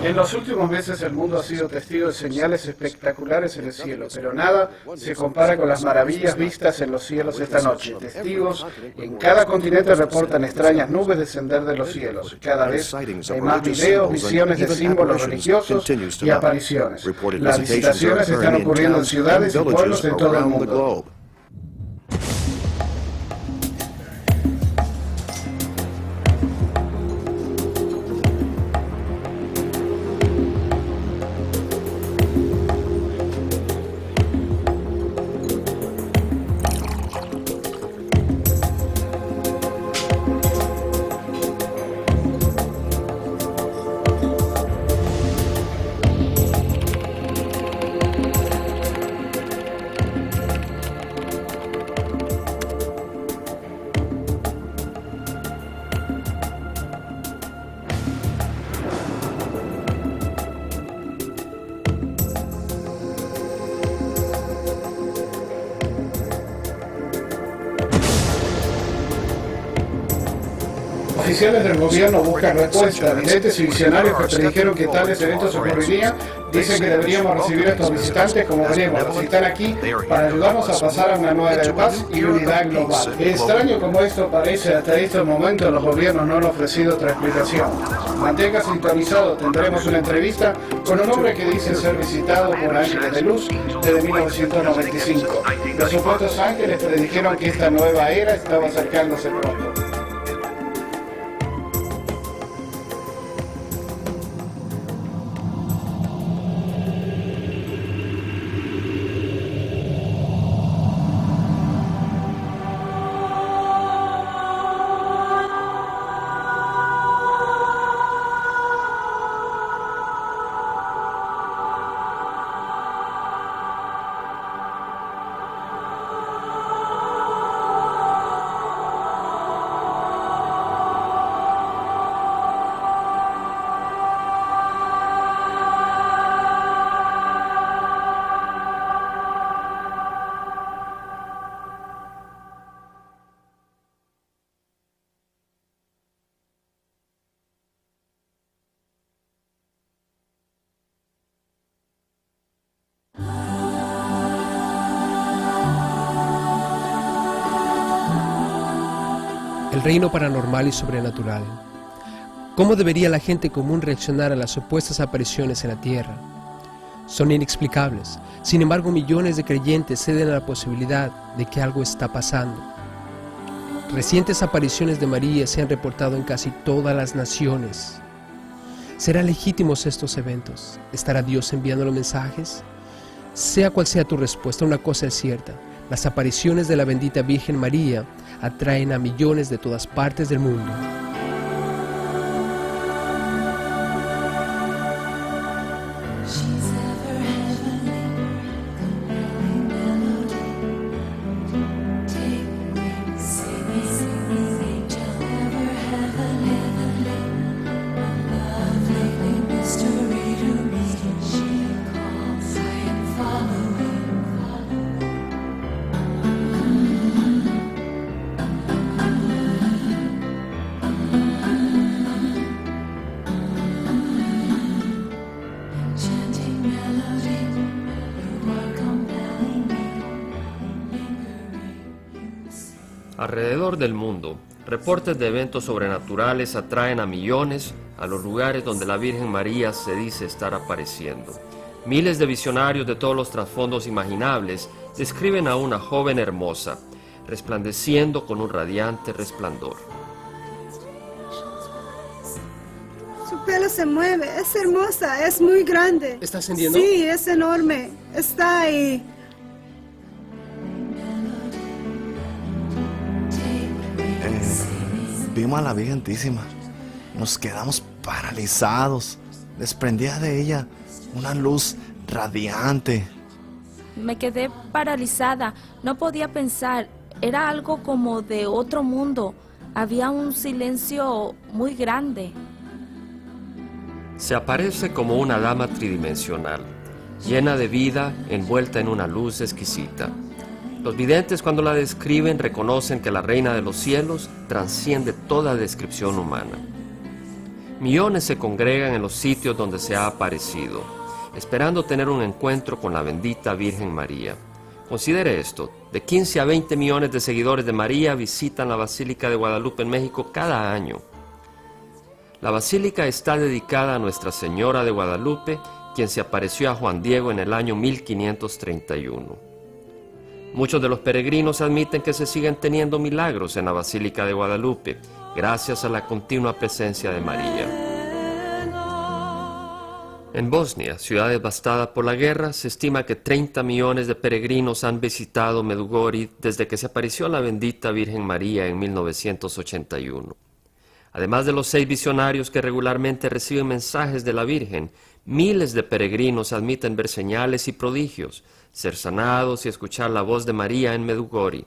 En los últimos meses el mundo ha sido testigo de señales espectaculares en el cielo, pero nada se compara con las maravillas vistas en los cielos esta noche. Testigos en cada continente reportan extrañas nubes descender de los cielos. Cada vez hay más videos, visiones de símbolos religiosos y apariciones. Las visitaciones están ocurriendo en ciudades y pueblos en todo el mundo. Oficiales del gobierno buscan respuestas. Videntes y visionarios que predijeron que tales eventos ocurrirían dicen que deberíamos recibir a estos visitantes como veremos. Están aquí para ayudarnos a pasar a una nueva era de paz y unidad global. Extraño como esto parece, hasta este momento los gobiernos no han ofrecido otra explicación. Mantenga sintonizado, tendremos una entrevista con un hombre que dice ser visitado por ángeles de luz desde 1995. Los supuestos ángeles predijeron que esta nueva era estaba acercándose pronto. El reino paranormal y sobrenatural. ¿Cómo debería la gente común reaccionar a las supuestas apariciones en la Tierra? Son inexplicables. Sin embargo, millones de creyentes ceden a la posibilidad de que algo está pasando. Recientes apariciones de María se han reportado en casi todas las naciones. ¿Serán legítimos estos eventos? ¿Estará Dios enviando los mensajes? Sea cual sea tu respuesta, una cosa es cierta. Las apariciones de la bendita Virgen María atraen a millones de todas partes del mundo. Alrededor del mundo, reportes de eventos sobrenaturales atraen a millones a los lugares donde la Virgen María se dice estar apareciendo. Miles de visionarios de todos los trasfondos imaginables describen a una joven hermosa, resplandeciendo con un radiante resplandor. Su pelo se mueve, es hermosa, es muy grande. ¿Está ascendiendo? Sí, es enorme, está ahí. Vimos a la Virgentísima, nos quedamos paralizados, desprendía de ella una luz radiante. Me quedé paralizada, no podía pensar, era algo como de otro mundo, había un silencio muy grande. Se aparece como una dama tridimensional, llena de vida, envuelta en una luz exquisita. Los videntes, cuando la describen, reconocen que la reina de los cielos trasciende toda descripción humana. Millones se congregan en los sitios donde se ha aparecido, esperando tener un encuentro con la bendita Virgen María. Considere esto, de 15 a 20 millones de seguidores de María visitan la Basílica de Guadalupe en México cada año. La basílica está dedicada a Nuestra Señora de Guadalupe, quien se apareció a Juan Diego en el año 1531. Muchos de los peregrinos admiten que se siguen teniendo milagros en la Basílica de Guadalupe, gracias a la continua presencia de María. En Bosnia, ciudad devastada por la guerra, se estima que 30 millones de peregrinos han visitado Medjugorje desde que se apareció la bendita Virgen María en 1981. Además de los 6 visionarios que regularmente reciben mensajes de la Virgen, miles de peregrinos admiten ver señales y prodigios, ser sanados y escuchar la voz de María en Medjugorje.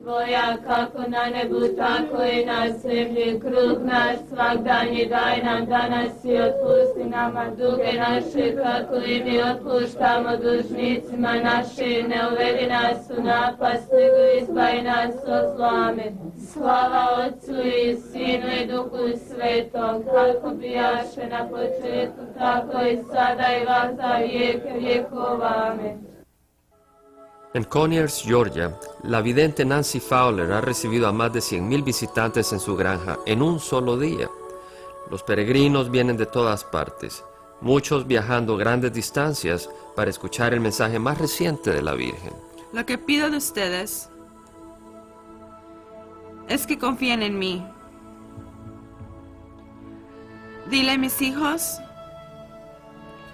Tvoja kako na nebu, tako i na zemlji, kruh naš svagdanji daj nam danas i otpusti nama duge naše, kako i mi otpuštamo dužnicima našim, ne uvedi nas u napast, nego izbavi nas od zla. Amen. Slava Otcu i Sinu i Duhu Svetom, kako bijaše na početku, tako i sada i za vijeke vjekova. Amen. En Conyers, Georgia, la vidente Nancy Fowler ha recibido a más de 100,000 visitantes en su granja en un solo día. Los peregrinos vienen de todas partes, muchos viajando grandes distancias para escuchar el mensaje más reciente de la Virgen. Lo que pido de ustedes es que confíen en mí. Dile a mis hijos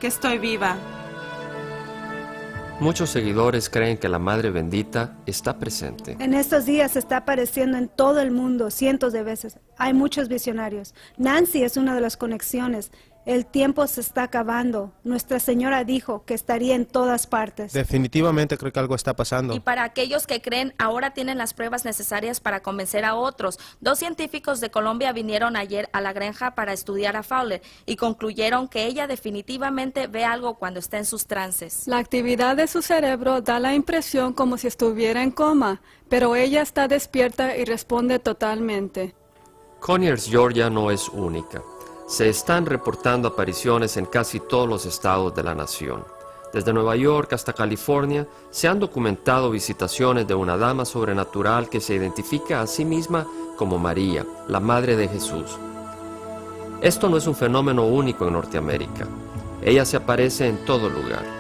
que estoy viva. Muchos seguidores creen que la Madre Bendita está presente. En estos días se está apareciendo en todo el mundo cientos de veces. Hay muchos visionarios. Nancy es una de las conexiones. El tiempo se está acabando. Nuestra Señora dijo que estaría en todas partes. Definitivamente creo que algo está pasando. Y para aquellos que creen, ahora tienen las pruebas necesarias para convencer a otros. 2 científicos de Colombia vinieron ayer a la granja para estudiar a Fowler y concluyeron que ella definitivamente ve algo cuando está en sus trances. La actividad de su cerebro da la impresión como si estuviera en coma, pero ella está despierta y responde totalmente. Conyers, Georgia no es única. Se están reportando apariciones en casi todos los estados de la nación. Desde Nueva York hasta California se han documentado visitaciones de una dama sobrenatural que se identifica a sí misma como María, la Madre de Jesús. Esto no es un fenómeno único en Norteamérica. Ella se aparece en todo lugar.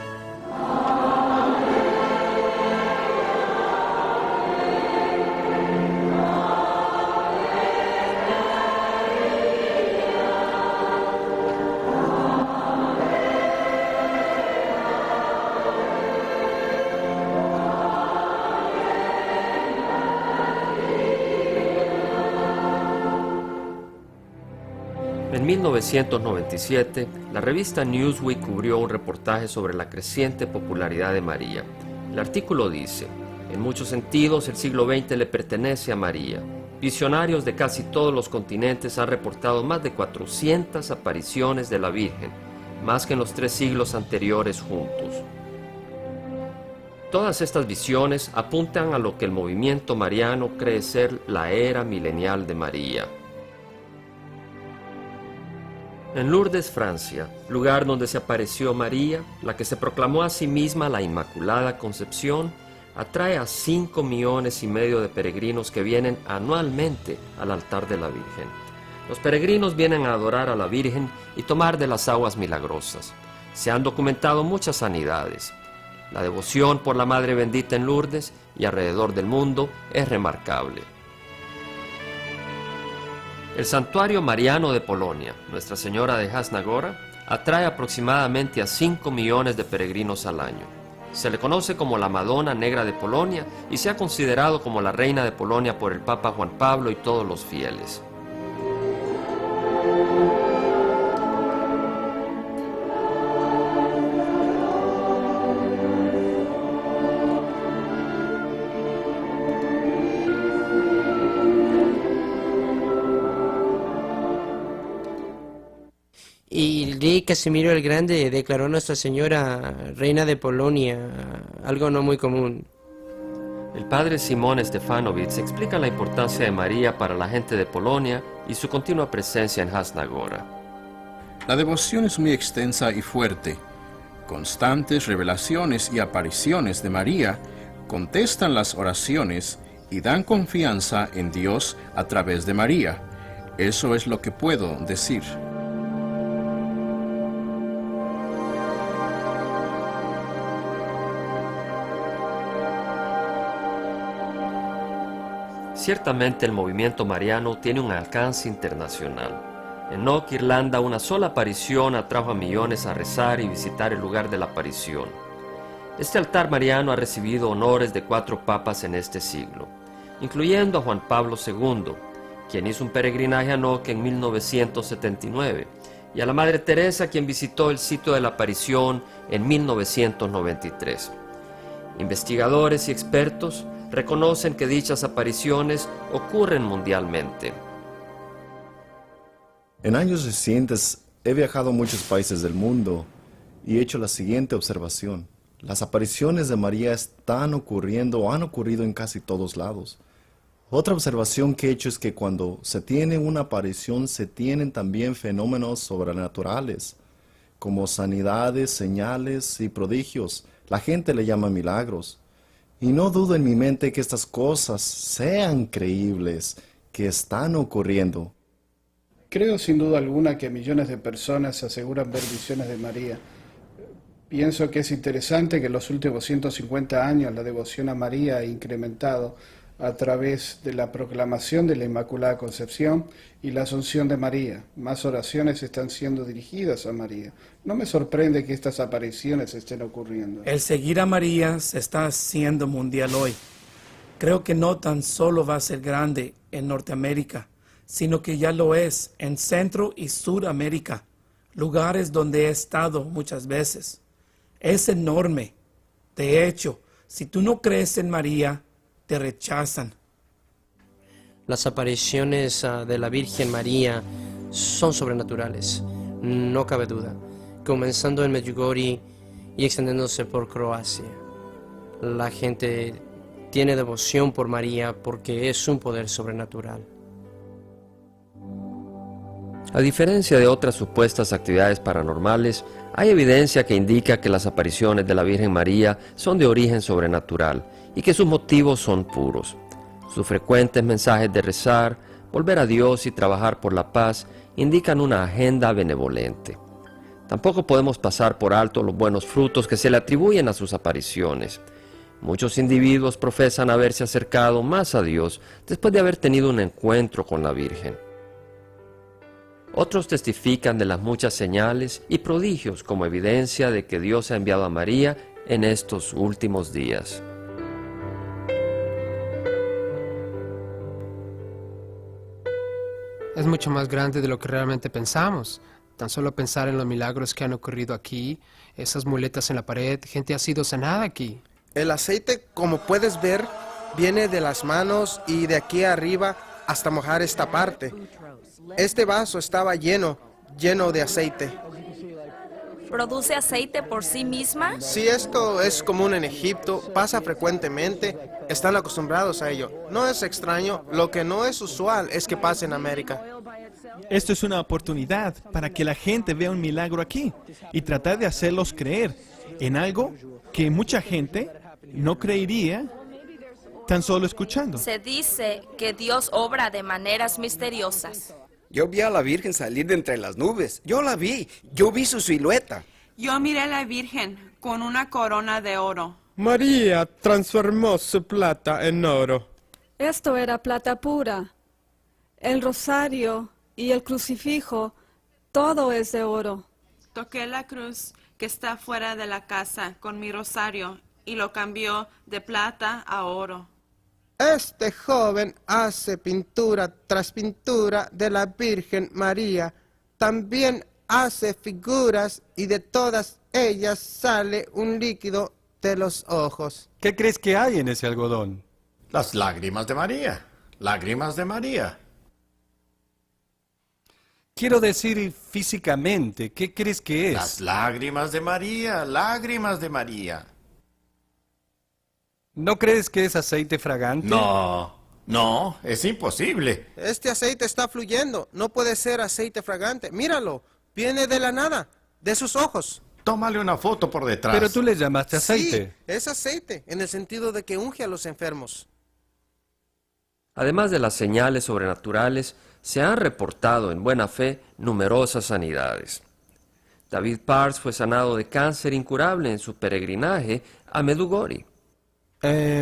En 1997, la revista Newsweek cubrió un reportaje sobre la creciente popularidad de María. El artículo dice: en muchos sentidos, el siglo XX le pertenece a María. Visionarios de casi todos los continentes han reportado más de 400 apariciones de la Virgen, más que en los 3 siglos anteriores juntos. Todas estas visiones apuntan a lo que el movimiento mariano cree ser la era milenial de María. En Lourdes, Francia, lugar donde se apareció María, la que se proclamó a sí misma la Inmaculada Concepción, atrae a 5,5 millones de peregrinos que vienen anualmente al altar de la Virgen. Los peregrinos vienen a adorar a la Virgen y tomar de las aguas milagrosas. Se han documentado muchas sanidades. La devoción por la Madre Bendita en Lourdes y alrededor del mundo es remarcable. El Santuario Mariano de Polonia, Nuestra Señora de Jasna-Góra, atrae aproximadamente a 5 millones de peregrinos al año. Se le conoce como la Madonna Negra de Polonia y se ha considerado como la Reina de Polonia por el Papa Juan Pablo y todos los fieles. Y el rey Casimiro el Grande declaró a Nuestra Señora Reina de Polonia, algo no muy común. El padre Simón Stefanovic explica la importancia de María para la gente de Polonia y su continua presencia en Hasnagora. La devoción es muy extensa y fuerte. Constantes revelaciones y apariciones de María contestan las oraciones y dan confianza en Dios a través de María. Eso es lo que puedo decir. Ciertamente el movimiento mariano tiene un alcance internacional. En Knock, Irlanda, una sola aparición atrajo a millones a rezar y visitar el lugar de la aparición. Este altar mariano ha recibido honores de 4 papas en este siglo, incluyendo a Juan Pablo II, quien hizo un peregrinaje a Knock en 1979, y a la Madre Teresa, quien visitó el sitio de la aparición en 1993. Investigadores y expertos reconocen que dichas apariciones ocurren mundialmente. En años recientes he viajado a muchos países del mundo y he hecho la siguiente observación. Las apariciones de María están ocurriendo o han ocurrido en casi todos lados. Otra observación que he hecho es que cuando se tiene una aparición se tienen también fenómenos sobrenaturales, como sanidades, señales y prodigios. La gente le llama milagros. Y no dudo en mi mente que estas cosas sean creíbles, que están ocurriendo. Creo sin duda alguna que millones de personas aseguran ver visiones de María. Pienso que es interesante que en los últimos 150 años la devoción a María ha incrementado a través de la proclamación de la Inmaculada Concepción y la Asunción de María. Más oraciones están siendo dirigidas a María. No me sorprende que estas apariciones estén ocurriendo. El seguir a María se está haciendo mundial hoy. Creo que no tan solo va a ser grande en Norteamérica, sino que ya lo es en Centro y Suramérica, lugares donde he estado muchas veces. Es enorme. De hecho, si tú no crees en María, te rechazan. Las apariciones de la Virgen María son sobrenaturales, no cabe duda, comenzando en Medjugorje y extendiéndose por Croacia. La gente tiene devoción por María porque es un poder sobrenatural. A diferencia de otras supuestas actividades paranormales, hay evidencia que indica que las apariciones de la Virgen María son de origen sobrenatural y que sus motivos son puros. Sus frecuentes mensajes de rezar, volver a Dios y trabajar por la paz indican una agenda benevolente. Tampoco podemos pasar por alto los buenos frutos que se le atribuyen a sus apariciones. Muchos individuos profesan haberse acercado más a Dios después de haber tenido un encuentro con la Virgen. Otros testifican de las muchas señales y prodigios como evidencia de que Dios ha enviado a María en estos últimos días. Es mucho más grande de lo que realmente pensamos. Tan solo pensar en los milagros que han ocurrido aquí, esas muletas en la pared, gente ha sido sanada aquí. El aceite, como puedes ver, viene de las manos y de aquí arriba hasta mojar esta parte. Este vaso estaba lleno de aceite. ¿Produce aceite por sí misma? Si esto es común en Egipto, pasa frecuentemente, están acostumbrados a ello. No es extraño, lo que no es usual es que pase en América. Esto es una oportunidad para que la gente vea un milagro aquí y tratar de hacerlos creer en algo que mucha gente no creería tan solo escuchando. Se dice que Dios obra de maneras misteriosas. Yo vi a la Virgen salir de entre las nubes. Yo vi su silueta. Yo miré a la Virgen con una corona de oro. María transformó su plata en oro. Esto era plata pura. El rosario y el crucifijo, todo es de oro. Toqué la cruz que está fuera de la casa con mi rosario y lo cambió de plata a oro. Este joven hace pintura tras pintura de la Virgen María. También hace figuras y de todas ellas sale un líquido de los ojos. ¿Qué crees que hay en ese algodón? Las lágrimas de María. Lágrimas de María. Quiero decir físicamente, ¿qué crees que es? Las lágrimas de María. Lágrimas de María. ¿No crees que es aceite fragante? No. No, es imposible. Este aceite está fluyendo. No puede ser aceite fragante. Míralo. Viene de la nada, de sus ojos. Tómale una foto por detrás. Pero tú le llamaste aceite. Sí, es aceite, en el sentido de que unge a los enfermos. Además de las señales sobrenaturales, se han reportado en buena fe numerosas sanidades. David Pars fue sanado de cáncer incurable en su peregrinaje a Medjugorje.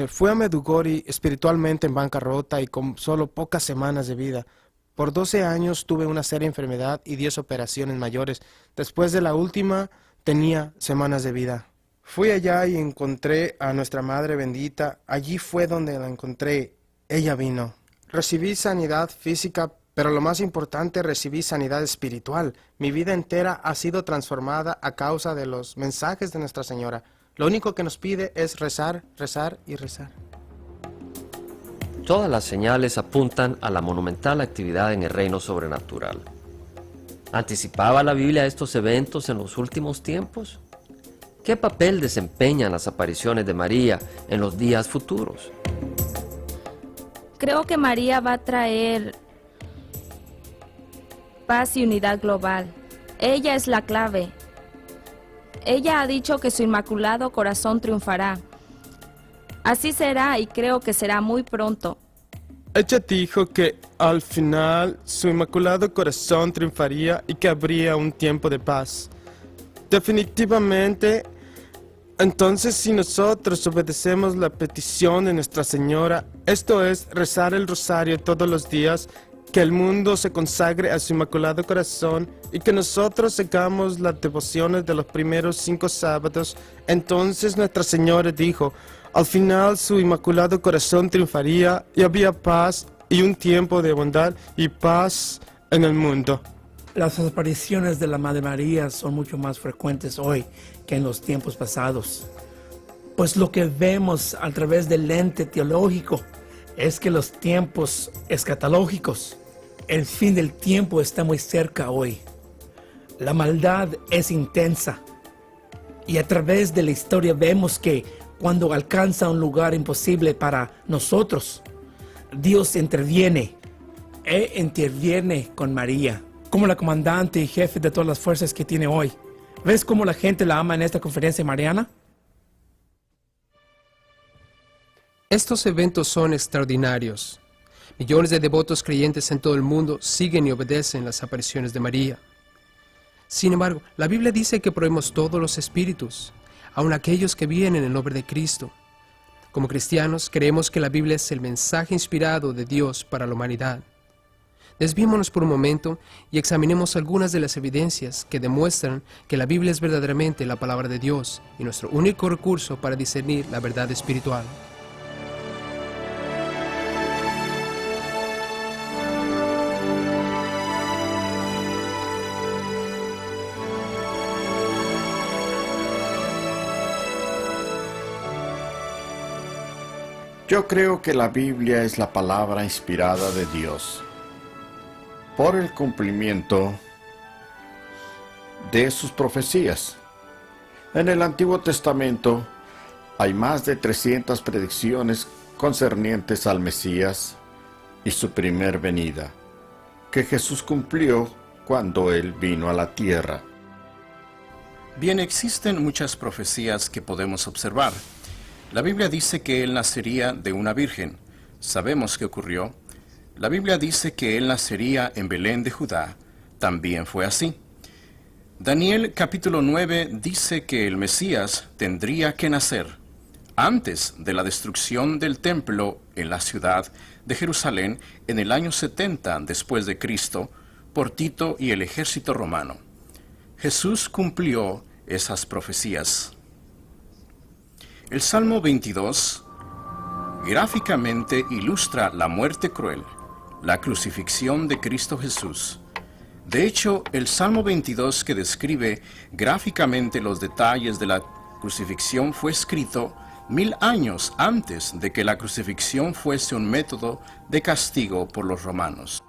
Fui a Medjugorje espiritualmente en bancarrota y con solo pocas semanas de vida. Por 12 años tuve una seria enfermedad y 10 operaciones mayores. Después de la última, tenía semanas de vida. Fui allá y encontré a nuestra Madre bendita. Allí fue donde la encontré. Ella vino. Recibí sanidad física, pero lo más importante, recibí sanidad espiritual. Mi vida entera ha sido transformada a causa de los mensajes de Nuestra Señora. Lo único que nos pide es rezar, rezar y rezar. Todas las señales apuntan a la monumental actividad en el reino sobrenatural. ¿Anticipaba la Biblia estos eventos en los últimos tiempos? ¿Qué papel desempeñan las apariciones de María en los días futuros? Creo que María va a traer paz y unidad global. Ella es la clave. Ella ha dicho que su inmaculado corazón triunfará. Así será y creo que será muy pronto. Ella dijo que al final su inmaculado corazón triunfaría y que habría un tiempo de paz. Definitivamente, entonces si nosotros obedecemos la petición de Nuestra Señora, esto es rezar el rosario todos los días, que el mundo se consagre a su inmaculado corazón y que nosotros hagamos las devociones de los primeros 5 sábados, entonces Nuestra Señora dijo, al final su inmaculado corazón triunfaría y había paz y un tiempo de bondad y paz en el mundo. Las apariciones de la Madre María son mucho más frecuentes hoy que en los tiempos pasados. Pues lo que vemos a través del lente teológico es que los tiempos escatológicos, el fin del tiempo está muy cerca hoy. La maldad es intensa y a través de la historia vemos que cuando alcanza un lugar imposible para nosotros, Dios interviene con María, como la comandante y jefe de todas las fuerzas que tiene hoy. ¿Ves cómo la gente la ama en esta conferencia mariana? Estos eventos son extraordinarios. Millones de devotos creyentes en todo el mundo siguen y obedecen las apariciones de María. Sin embargo, la Biblia dice que probemos todos los espíritus, aun aquellos que vienen en el nombre de Cristo. Como cristianos, creemos que la Biblia es el mensaje inspirado de Dios para la humanidad. Desviémonos por un momento y examinemos algunas de las evidencias que demuestran que la Biblia es verdaderamente la palabra de Dios y nuestro único recurso para discernir la verdad espiritual. Yo creo que la Biblia es la palabra inspirada de Dios por el cumplimiento de sus profecías. En el Antiguo Testamento hay más de 300 predicciones concernientes al Mesías y su primer venida, que Jesús cumplió cuando Él vino a la tierra. Bien, existen muchas profecías que podemos observar. La Biblia dice que Él nacería de una virgen. Sabemos que ocurrió. La Biblia dice que Él nacería en Belén de Judá. También fue así. Daniel capítulo 9 dice que el Mesías tendría que nacer antes de la destrucción del templo en la ciudad de Jerusalén en el año 70 después de Cristo por Tito y el ejército romano. Jesús cumplió esas profecías. El Salmo 22 gráficamente ilustra la muerte cruel, la crucifixión de Cristo Jesús. De hecho, el Salmo 22 que describe gráficamente los detalles de la crucifixión fue escrito 1000 años antes de que la crucifixión fuese un método de castigo por los romanos.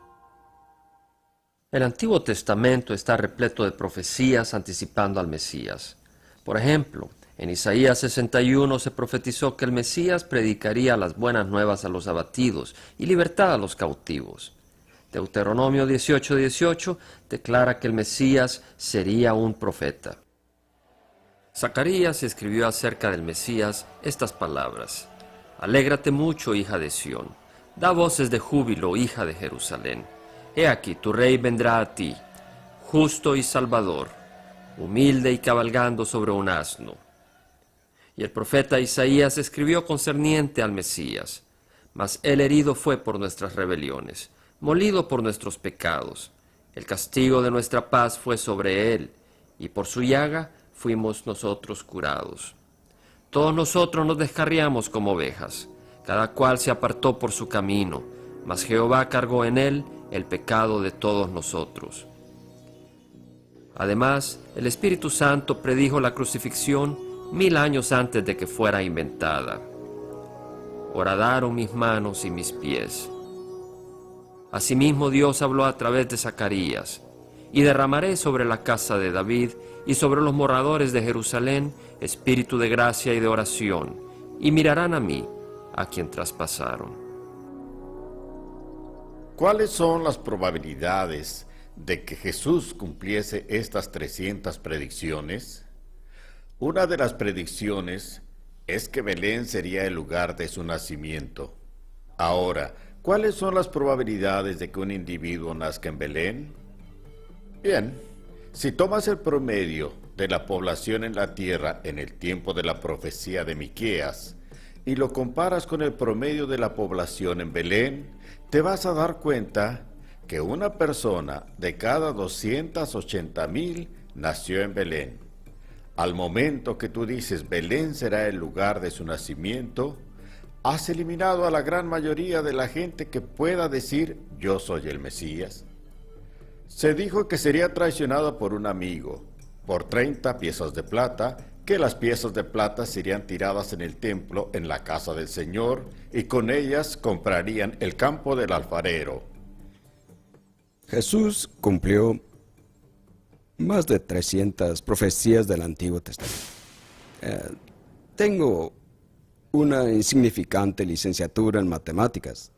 El Antiguo Testamento está repleto de profecías anticipando al Mesías. Por ejemplo, En Isaías 61 se profetizó que el Mesías predicaría las buenas nuevas a los abatidos y libertad a los cautivos. Deuteronomio 18:18 declara que el Mesías sería un profeta. Zacarías escribió acerca del Mesías estas palabras: Alégrate mucho, hija de Sión, da voces de júbilo, hija de Jerusalén. He aquí, tu rey vendrá a ti, justo y salvador, humilde y cabalgando sobre un asno. Y el profeta Isaías escribió concerniente al Mesías: Mas él herido fue por nuestras rebeliones, molido por nuestros pecados. El castigo de nuestra paz fue sobre él, y por su llaga fuimos nosotros curados. Todos nosotros nos descarriamos como ovejas, cada cual se apartó por su camino, mas Jehová cargó en él el pecado de todos nosotros. Además, el Espíritu Santo predijo la crucifixión 1000 años antes de que fuera inventada. Horadaron mis manos y mis pies. Asimismo Dios habló a través de Zacarías: y derramaré sobre la casa de David y sobre los moradores de Jerusalén espíritu de gracia y de oración, y mirarán a mí, a quien traspasaron. ¿Cuáles son las probabilidades de que Jesús cumpliese estas 300 predicciones? Una de las predicciones es que Belén sería el lugar de su nacimiento. Ahora, ¿cuáles son las probabilidades de que un individuo nazca en Belén? Bien, si tomas el promedio de la población en la tierra en el tiempo de la profecía de Miqueas y lo comparas con el promedio de la población en Belén, te vas a dar cuenta que una persona de cada 280,000 nació en Belén. Al momento que tú dices Belén será el lugar de su nacimiento, has eliminado a la gran mayoría de la gente que pueda decir yo soy el Mesías. Se dijo que sería traicionado por un amigo, por 30 piezas de plata, que las piezas de plata serían tiradas en el templo en la casa del Señor, y con ellas comprarían el campo del alfarero. Jesús cumplió más de 300 profecías del Antiguo Testamento. Tengo una insignificante licenciatura en matemáticas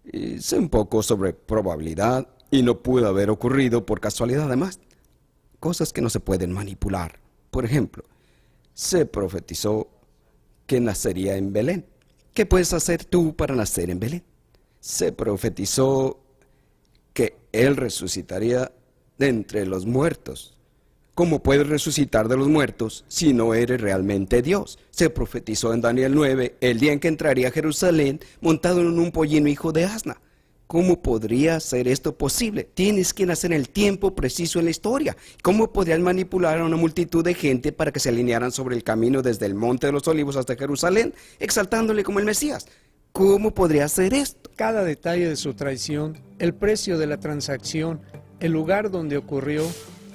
y sé un poco sobre probabilidad, y no pudo haber ocurrido por casualidad. Además, cosas que no se pueden manipular. Por ejemplo, se profetizó que nacería en Belén. ¿Qué puedes hacer tú para nacer en Belén? Se profetizó que Él resucitaría de entre los muertos. ¿Cómo puedes resucitar de los muertos si no eres realmente Dios? Se profetizó en Daniel 9 el día en que entraría a Jerusalén montado en un pollino hijo de asna. ¿Cómo podría ser esto posible? Tienes que nacer en el tiempo preciso en la historia. ¿Cómo podrías manipular a una multitud de gente para que se alinearan sobre el camino desde el Monte de los Olivos hasta Jerusalén, exaltándole como el Mesías? ¿Cómo podría hacer esto? Cada detalle de su traición, el precio de la transacción, el lugar donde ocurrió,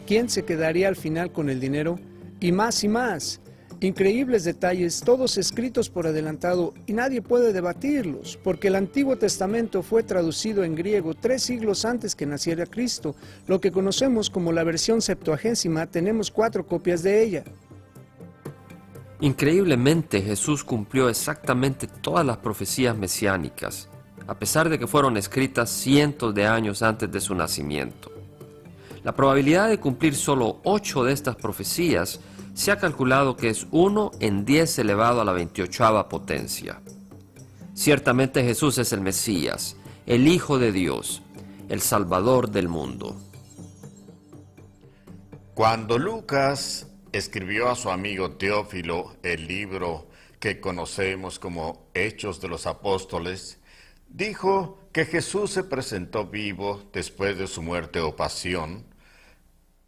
quién se quedaría al final con el dinero, y más y más. Increíbles detalles, todos escritos por adelantado, y nadie puede debatirlos, porque el Antiguo Testamento fue traducido en griego 3 siglos antes que naciera Cristo. Lo que conocemos como la versión Septuagésima, tenemos 4 copias de ella. Increíblemente, Jesús cumplió exactamente todas las profecías mesiánicas, a pesar de que fueron escritas cientos de años antes de su nacimiento. La probabilidad de cumplir solo 8 de estas profecías se ha calculado que es 1 en 10 elevado a la 28ª potencia. Ciertamente Jesús es el Mesías, el Hijo de Dios, el Salvador del mundo. Cuando Lucas escribió a su amigo Teófilo el libro que conocemos como Hechos de los Apóstoles, dijo que Jesús se presentó vivo después de su muerte o pasión,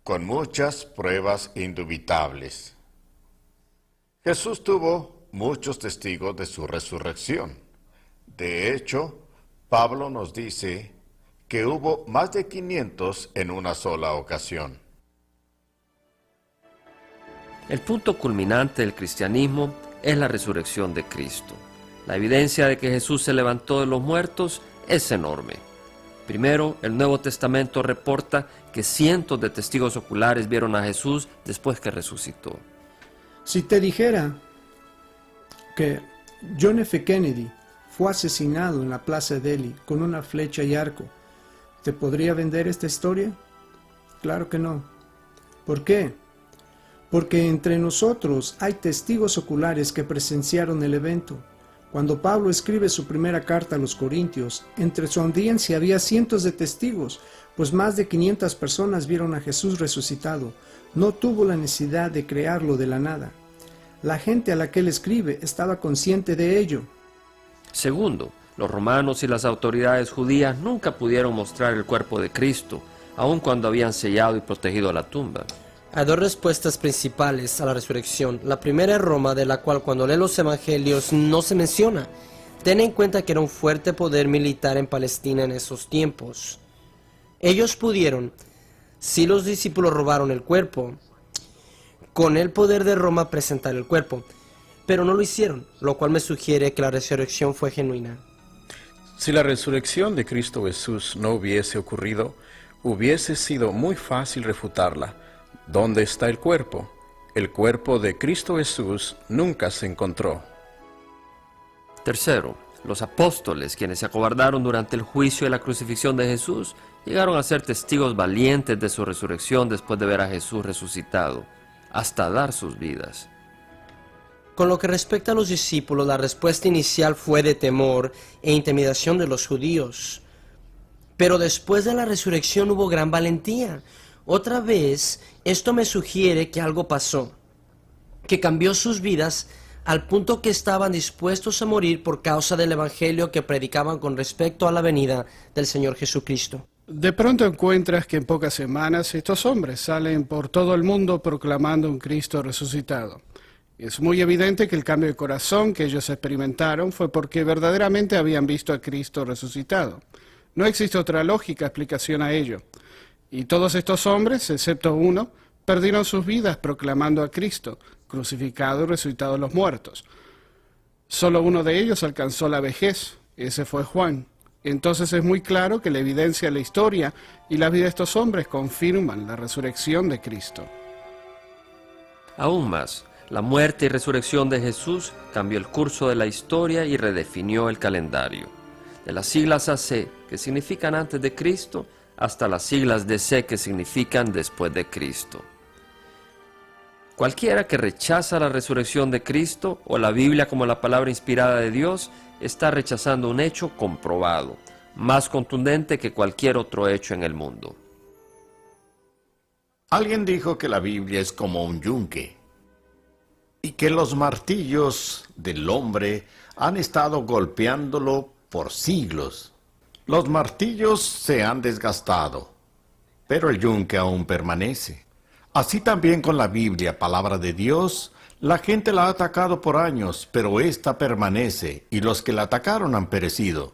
con muchas pruebas indubitables. Jesús tuvo muchos testigos de su resurrección. De hecho, Pablo nos dice que hubo más de 500 en una sola ocasión. El punto culminante del cristianismo es la resurrección de Cristo. La evidencia de que Jesús se levantó de los muertos es enorme. Primero, el Nuevo Testamento reporta que cientos de testigos oculares vieron a Jesús después que resucitó. Si te dijera que John F. Kennedy fue asesinado en la Plaza Delhi con una flecha y arco, ¿te podría vender esta historia? Claro que no. ¿Por qué? Porque entre nosotros hay testigos oculares que presenciaron el evento. Cuando Pablo escribe su primera carta a los Corintios, entre su audiencia había cientos de testigos, pues más de 500 personas vieron a Jesús resucitado. No tuvo la necesidad de crearlo de la nada. La gente a la que él escribe estaba consciente de ello. Segundo, los romanos y las autoridades judías nunca pudieron mostrar el cuerpo de Cristo, aun cuando habían sellado y protegido la tumba. Hay dos respuestas principales a la resurrección. La primera es Roma, de la cual cuando lee los evangelios no se menciona. Ten en cuenta que era un fuerte poder militar en Palestina en esos tiempos. Ellos pudieron, si los discípulos robaron el cuerpo, con el poder de Roma presentar el cuerpo, pero no lo hicieron, lo cual me sugiere que la resurrección fue genuina. Si la resurrección de Cristo Jesús no hubiese ocurrido, hubiese sido muy fácil refutarla. ¿Dónde está el cuerpo? El cuerpo de Cristo Jesús nunca se encontró. Tercero, los apóstoles, quienes se acobardaron durante el juicio y la crucifixión de Jesús, llegaron a ser testigos valientes de su resurrección después de ver a Jesús resucitado, hasta dar sus vidas. Con lo que respecta a los discípulos, la respuesta inicial fue de temor e intimidación de los judíos. Pero después de la resurrección hubo gran valentía. Otra vez, esto me sugiere que algo pasó, que cambió sus vidas al punto que estaban dispuestos a morir por causa del evangelio que predicaban con respecto a la venida del Señor Jesucristo. De pronto encuentras que en pocas semanas estos hombres salen por todo el mundo proclamando un Cristo resucitado. Es muy evidente que el cambio de corazón que ellos experimentaron fue porque verdaderamente habían visto a Cristo resucitado. No existe otra lógica explicación a ello. Y todos estos hombres, excepto uno, perdieron sus vidas proclamando a Cristo, crucificado y resucitado de los muertos. Solo uno de ellos alcanzó la vejez, ese fue Juan. Entonces es muy claro que la evidencia de la historia y la vida de estos hombres confirman la resurrección de Cristo. Aún más, la muerte y resurrección de Jesús cambió el curso de la historia y redefinió el calendario. De las siglas AC, que significan antes de Cristo, hasta las siglas DC, que significan después de Cristo. Cualquiera que rechaza la resurrección de Cristo o la Biblia como la palabra inspirada de Dios está rechazando un hecho comprobado, más contundente que cualquier otro hecho en el mundo. Alguien dijo que la Biblia es como un yunque y que los martillos del hombre han estado golpeándolo por siglos. Los martillos se han desgastado, pero el yunque aún permanece. Así también con la Biblia, palabra de Dios, la gente la ha atacado por años, pero ésta permanece, y los que la atacaron han perecido.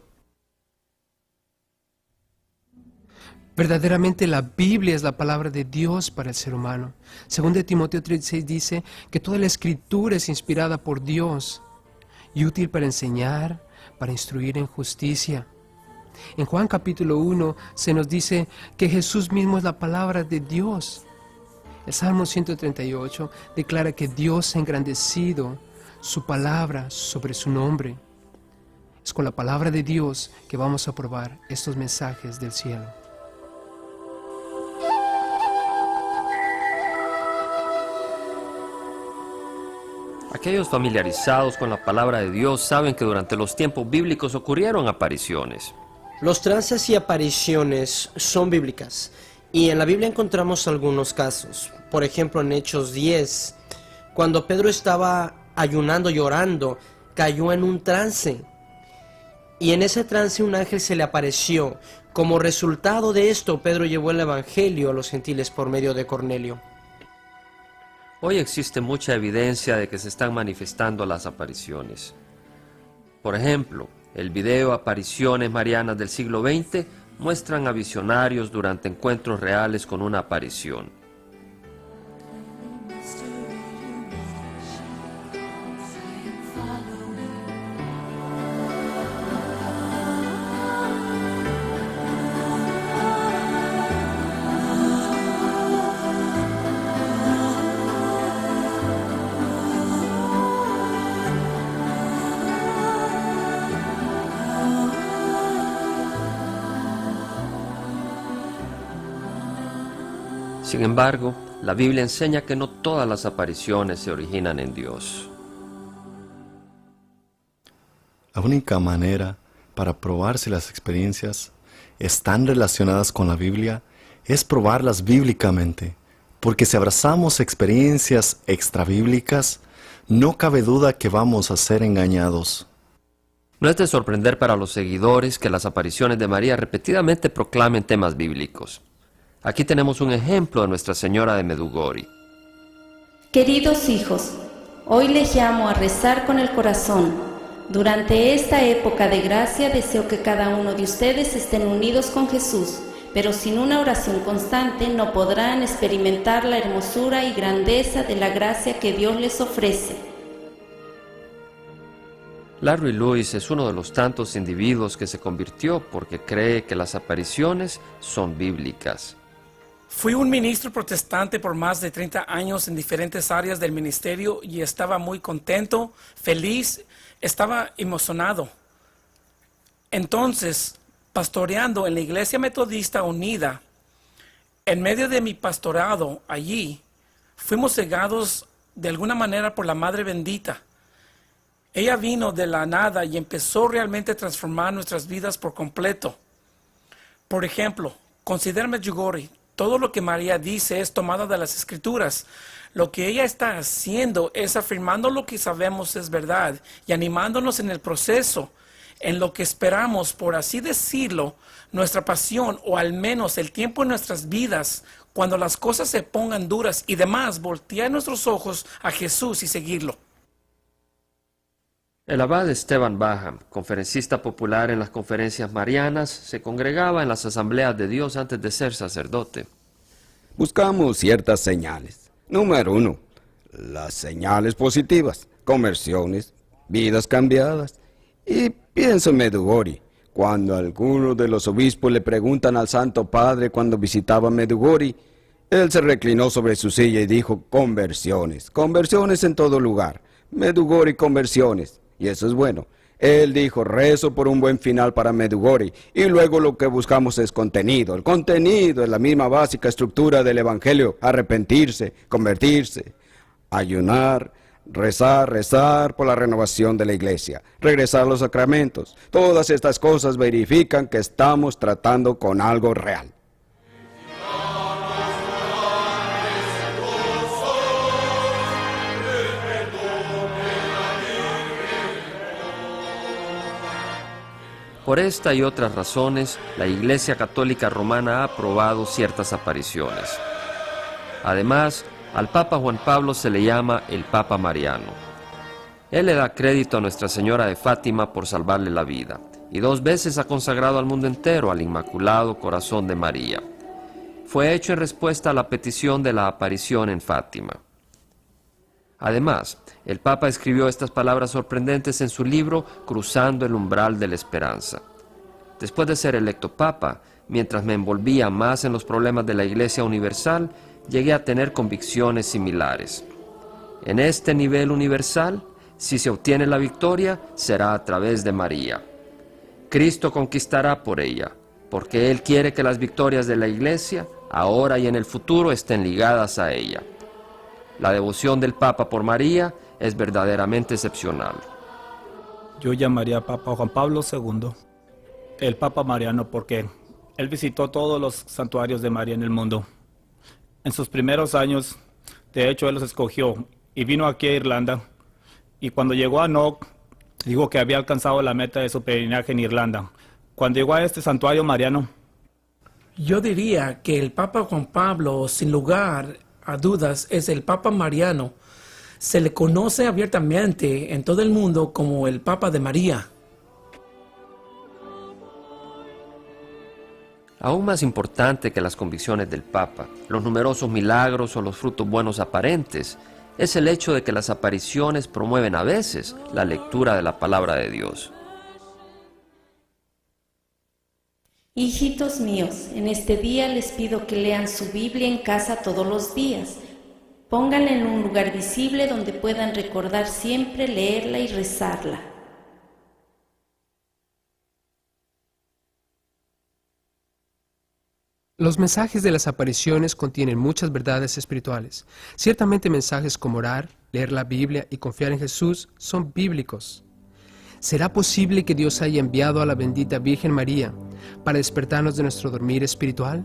Verdaderamente la Biblia es la palabra de Dios para el ser humano. Según de Timoteo 3:6 dice que toda la escritura es inspirada por Dios y útil para enseñar, para instruir en justicia. En Juan capítulo 1 se nos dice que Jesús mismo es la palabra de Dios. El Salmo 138 declara que Dios ha engrandecido su palabra sobre su nombre. Es con la palabra de Dios que vamos a probar estos mensajes del cielo. Aquellos familiarizados con la palabra de Dios saben que durante los tiempos bíblicos ocurrieron apariciones. Los trances y apariciones son bíblicas, y en la Biblia encontramos algunos casos. Por ejemplo, en Hechos 10, cuando Pedro estaba ayunando y orando, cayó en un trance. Y en ese trance un ángel se le apareció. Como resultado de esto, Pedro llevó el evangelio a los gentiles por medio de Cornelio. Hoy existe mucha evidencia de que se están manifestando las apariciones. Por ejemplo, el video Apariciones Marianas del siglo XX muestran a visionarios durante encuentros reales con una aparición. Sin embargo, la Biblia enseña que no todas las apariciones se originan en Dios. La única manera para probar si las experiencias están relacionadas con la Biblia es probarlas bíblicamente, porque si abrazamos experiencias extrabíblicas, no cabe duda que vamos a ser engañados. No es de sorprender para los seguidores que las apariciones de María repetidamente proclamen temas bíblicos. Aquí tenemos un ejemplo de Nuestra Señora de Medjugorje. Queridos hijos, hoy les llamo a rezar con el corazón. Durante esta época de gracia deseo que cada uno de ustedes estén unidos con Jesús, pero sin una oración constante no podrán experimentar la hermosura y grandeza de la gracia que Dios les ofrece. Larry Lewis es uno de los tantos individuos que se convirtió porque cree que las apariciones son bíblicas. Fui un ministro protestante por más de 30 años en diferentes áreas del ministerio y estaba muy contento, feliz, estaba emocionado. Entonces, pastoreando en la Iglesia Metodista Unida, en medio de mi pastorado allí, fuimos cegados de alguna manera por la Madre Bendita. Ella vino de la nada y empezó realmente a transformar nuestras vidas por completo. Por ejemplo, considera Medjugorje. Todo lo que María dice es tomado de las Escrituras. Lo que ella está haciendo es afirmando lo que sabemos es verdad y animándonos en el proceso, en lo que esperamos, por así decirlo, nuestra pasión o al menos el tiempo en nuestras vidas, cuando las cosas se pongan duras y demás, voltear nuestros ojos a Jesús y seguirlo. El abad Esteban Baham, conferencista popular en las conferencias marianas, se congregaba en las asambleas de Dios antes de ser sacerdote. Buscamos ciertas señales. Número 1, las señales positivas, conversiones, vidas cambiadas. Y pienso en Medjugorje, cuando algunos de los obispos le preguntan al Santo Padre cuando visitaba Medjugorje, él se reclinó sobre su silla y dijo: conversiones, conversiones en todo lugar, Medjugorje conversiones. Y eso es bueno. Él dijo: rezo por un buen final para Medjugorje. Y luego lo que buscamos es contenido. El contenido es la misma básica estructura del Evangelio: arrepentirse, convertirse, ayunar, rezar por la renovación de la iglesia, regresar a los sacramentos. Todas estas cosas verifican que estamos tratando con algo real. Por esta y otras razones, la Iglesia Católica Romana ha aprobado ciertas apariciones. Además, al Papa Juan Pablo se le llama el Papa Mariano. Él le da crédito a Nuestra Señora de Fátima por salvarle la vida, y 2 veces ha consagrado al mundo entero al Inmaculado Corazón de María. Fue hecho en respuesta a la petición de la aparición en Fátima. Además, el Papa escribió estas palabras sorprendentes en su libro Cruzando el umbral de la esperanza. Después de ser electo Papa, mientras me envolvía más en los problemas de la Iglesia Universal, llegué a tener convicciones similares. En este nivel universal, si se obtiene la victoria, será a través de María. Cristo conquistará por ella, porque Él quiere que las victorias de la Iglesia, ahora y en el futuro, estén ligadas a ella. La devoción del Papa por María es verdaderamente excepcional. Yo llamaría a Papa Juan Pablo II el Papa Mariano porque él visitó todos los santuarios de María en el mundo. En sus primeros años, de hecho, él los escogió y vino aquí a Irlanda. Y cuando llegó a Knock, dijo que había alcanzado la meta de su peregrinaje en Irlanda. Cuando llegó a este santuario mariano, Yo diría que el Papa Juan Pablo, sin lugar a dudas, es el Papa Mariano. Se le conoce abiertamente en todo el mundo como el Papa de María. Aún más importante que las convicciones del Papa, los numerosos milagros o los frutos buenos aparentes, es el hecho de que las apariciones promueven a veces la lectura de la palabra de Dios. Hijitos míos, en este día les pido que lean su Biblia en casa todos los días. Pónganla en un lugar visible donde puedan recordar siempre leerla y rezarla. Los mensajes de las apariciones contienen muchas verdades espirituales. Ciertamente mensajes como orar, leer la Biblia y confiar en Jesús son bíblicos. ¿Será posible que Dios haya enviado a la bendita Virgen María para despertarnos de nuestro dormir espiritual?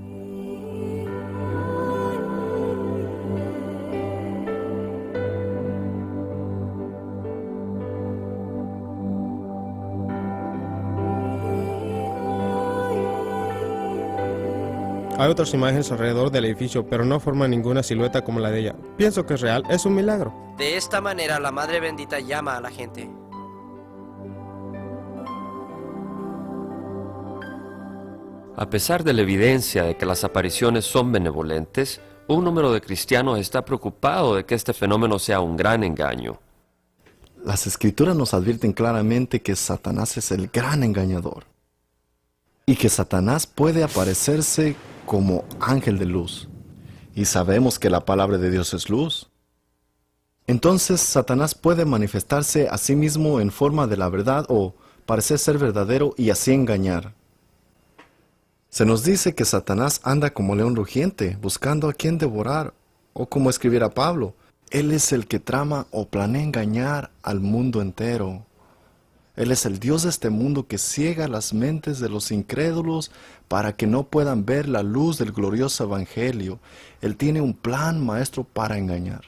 Hay otras imágenes alrededor del edificio, pero no forman ninguna silueta como la de ella. Pienso que es real, es un milagro. De esta manera la Madre Bendita llama a la gente. A pesar de la evidencia de que las apariciones son benevolentes, un número de cristianos está preocupado de que este fenómeno sea un gran engaño. Las Escrituras nos advierten claramente que Satanás es el gran engañador y que Satanás puede aparecerse como ángel de luz. Y sabemos que la palabra de Dios es luz. Entonces Satanás puede manifestarse a sí mismo en forma de la verdad o parecer ser verdadero y así engañar. Se nos dice que Satanás anda como león rugiente, buscando a quien devorar, o como escribiera Pablo, él es el que trama o planea engañar al mundo entero. Él es el Dios de este mundo que ciega las mentes de los incrédulos para que no puedan ver la luz del glorioso Evangelio. Él tiene un plan maestro para engañar.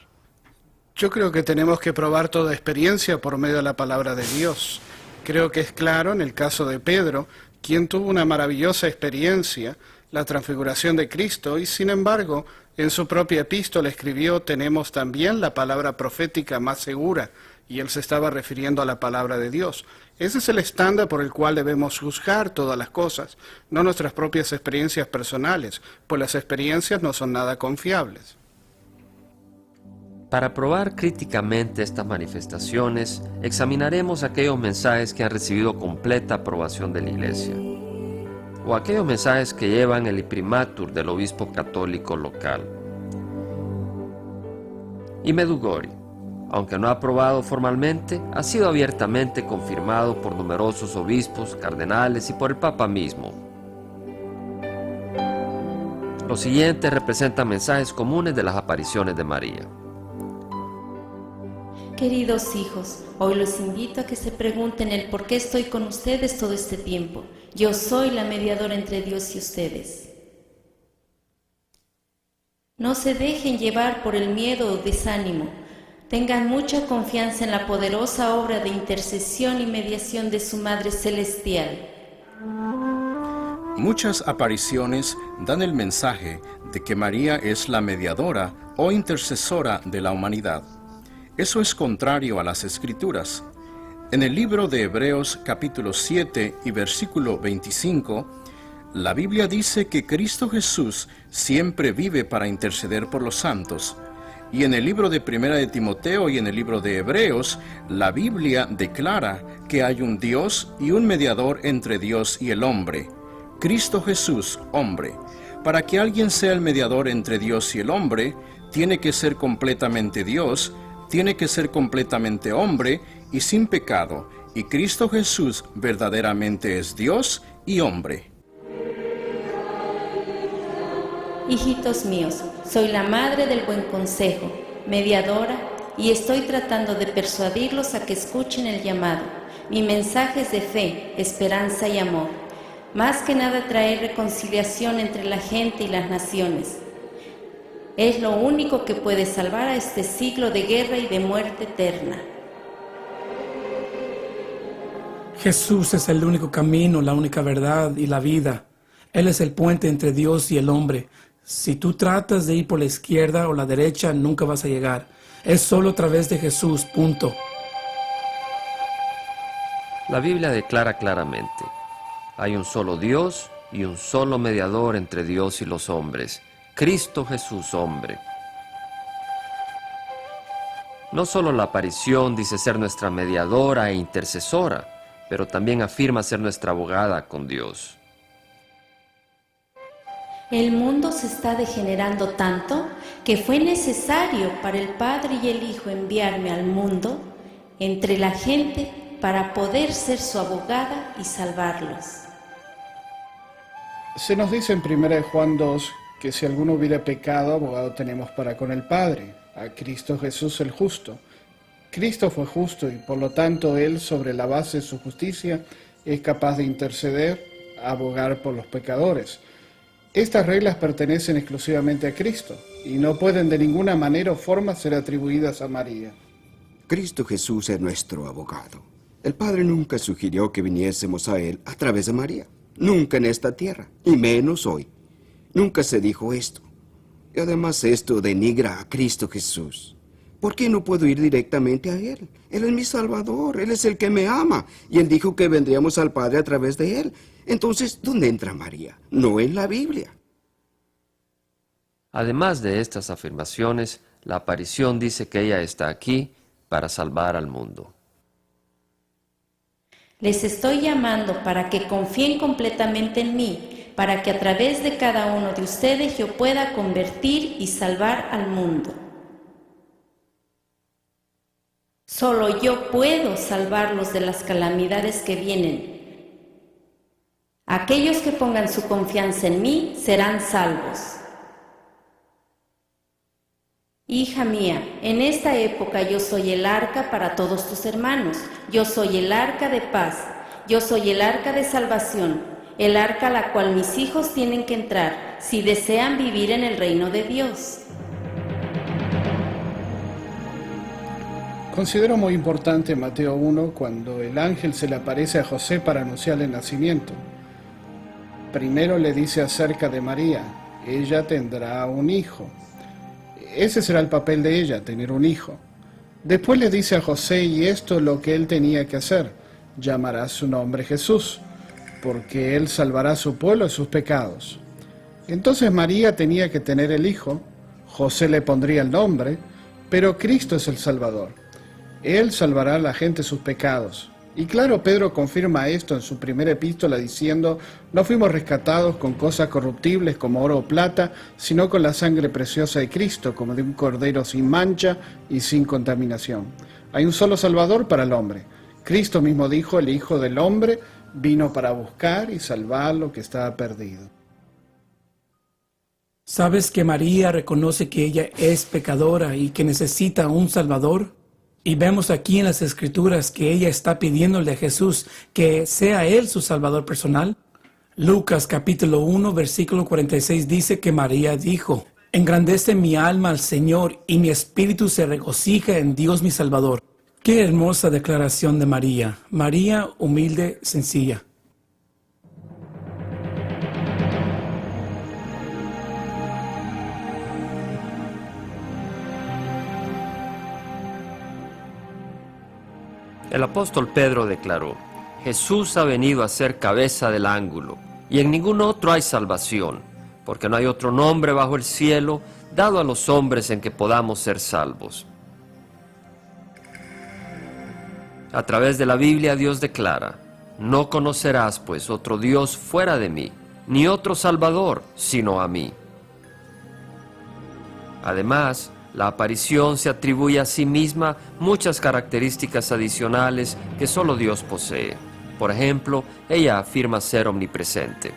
Yo creo que tenemos que probar toda experiencia por medio de la palabra de Dios. Creo que es claro en el caso de Pedro, quien tuvo una maravillosa experiencia, la transfiguración de Cristo, y sin embargo, en su propia epístola escribió, tenemos también la palabra profética más segura, y él se estaba refiriendo a la palabra de Dios. Ese es el estándar por el cual debemos juzgar todas las cosas, no nuestras propias experiencias personales, pues las experiencias no son nada confiables. Para probar críticamente estas manifestaciones, examinaremos aquellos mensajes que han recibido completa aprobación de la Iglesia, o aquellos mensajes que llevan el imprimatur del obispo católico local. Y Medjugorje, aunque no aprobado formalmente, ha sido abiertamente confirmado por numerosos obispos, cardenales y por el Papa mismo. Los siguientes representan mensajes comunes de las apariciones de María. Queridos hijos, hoy los invito a que se pregunten el por qué estoy con ustedes todo este tiempo. Yo soy la mediadora entre Dios y ustedes. No se dejen llevar por el miedo o desánimo. Tengan mucha confianza en la poderosa obra de intercesión y mediación de su Madre Celestial. Muchas apariciones dan el mensaje de que María es la mediadora o intercesora de la humanidad. Eso es contrario a las Escrituras. En el libro de Hebreos capítulo 7 y versículo 25, la Biblia dice que Cristo Jesús siempre vive para interceder por los santos. Y en el libro de Primera de Timoteo y en el libro de Hebreos, la Biblia declara que hay un Dios y un mediador entre Dios y el hombre, Cristo Jesús, hombre. Para que alguien sea el mediador entre Dios y el hombre, tiene que ser completamente Dios, tiene que ser completamente hombre y sin pecado, y Cristo Jesús verdaderamente es Dios y hombre. Hijitos míos, soy la madre del buen consejo, mediadora, y estoy tratando de persuadirlos a que escuchen el llamado. Mi mensaje es de fe, esperanza y amor. Más que nada traer reconciliación entre la gente y las naciones. Es lo único que puede salvar a este siglo de guerra y de muerte eterna. Jesús es el único camino, la única verdad y la vida. Él es el puente entre Dios y el hombre. Si tú tratas de ir por la izquierda o la derecha, nunca vas a llegar. Es solo a través de Jesús, punto. La Biblia declara claramente, hay un solo Dios y un solo mediador entre Dios y los hombres, Cristo Jesús, hombre. No solo la aparición dice ser nuestra mediadora e intercesora, pero también afirma ser nuestra abogada con Dios. El mundo se está degenerando tanto que fue necesario para el Padre y el Hijo enviarme al mundo entre la gente para poder ser su abogada y salvarlos. Se nos dice en 1 Juan 2 que si alguno hubiera pecado, abogado tenemos para con el Padre, a Cristo Jesús el justo. Cristo fue justo y por lo tanto Él, sobre la base de su justicia, es capaz de interceder, abogar por los pecadores. Estas reglas pertenecen exclusivamente a Cristo y no pueden de ninguna manera o forma ser atribuidas a María. Cristo Jesús es nuestro abogado. El Padre nunca sugirió que viniésemos a Él a través de María. Nunca en esta tierra, y menos hoy. Nunca se dijo esto. Y además esto denigra a Cristo Jesús. ¿Por qué no puedo ir directamente a Él? Él es mi Salvador, Él es el que me ama. Y Él dijo que vendríamos al Padre a través de Él. Entonces, ¿dónde entra María? No en la Biblia. Además de estas afirmaciones, la aparición dice que ella está aquí para salvar al mundo. Les estoy llamando para que confíen completamente en mí, para que a través de cada uno de ustedes yo pueda convertir y salvar al mundo. Solo yo puedo salvarlos de las calamidades que vienen. Aquellos que pongan su confianza en mí serán salvos. Hija mía, en esta época yo soy el arca para todos tus hermanos. Yo soy el arca de paz. Yo soy el arca de salvación. El arca a la cual mis hijos tienen que entrar si desean vivir en el reino de Dios. Considero muy importante Mateo 1 cuando el ángel se le aparece a José para anunciarle el nacimiento. Primero le dice acerca de María, ella tendrá un hijo. Ese será el papel de ella, tener un hijo. Después le dice a José, y esto es lo que él tenía que hacer, llamará su nombre Jesús, porque él salvará a su pueblo de sus pecados. Entonces María tenía que tener el hijo, José le pondría el nombre, pero Cristo es el Salvador. Él salvará a la gente de sus pecados. Y claro, Pedro confirma esto en su primera epístola diciendo, no fuimos rescatados con cosas corruptibles como oro o plata, sino con la sangre preciosa de Cristo, como de un cordero sin mancha y sin contaminación. Hay un solo Salvador para el hombre. Cristo mismo dijo, el Hijo del Hombre vino para buscar y salvar lo que estaba perdido. ¿Sabes que María reconoce que ella es pecadora y que necesita un Salvador? Y vemos aquí en las Escrituras que ella está pidiéndole a Jesús que sea Él su Salvador personal. Lucas capítulo 1 versículo 46 dice que María dijo, engrandece mi alma al Señor y mi espíritu se regocija en Dios mi Salvador. Qué hermosa declaración de María. María humilde, sencilla. El apóstol Pedro declaró, Jesús ha venido a ser cabeza del ángulo, y en ningún otro hay salvación, porque no hay otro nombre bajo el cielo dado a los hombres en que podamos ser salvos. A través de la Biblia Dios declara, no conocerás pues otro Dios fuera de mí, ni otro Salvador sino a mí. Además, la aparición se atribuye a sí misma muchas características adicionales que solo Dios posee. Por ejemplo, ella afirma ser omnipresente.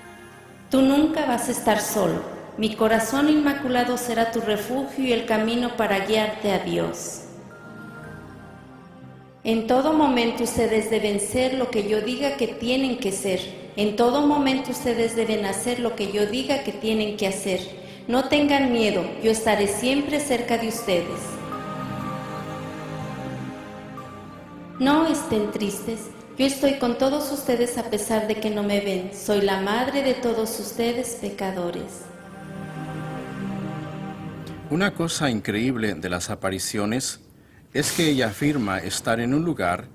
Tú nunca vas a estar solo. Mi corazón inmaculado será tu refugio y el camino para guiarte a Dios. En todo momento ustedes deben ser lo que yo diga que tienen que ser. En todo momento ustedes deben hacer lo que yo diga que tienen que hacer. No tengan miedo, yo estaré siempre cerca de ustedes. No estén tristes, yo estoy con todos ustedes a pesar de que no me ven. Soy la madre de todos ustedes pecadores. Una cosa increíble de las apariciones es que ella afirma estar en un lugar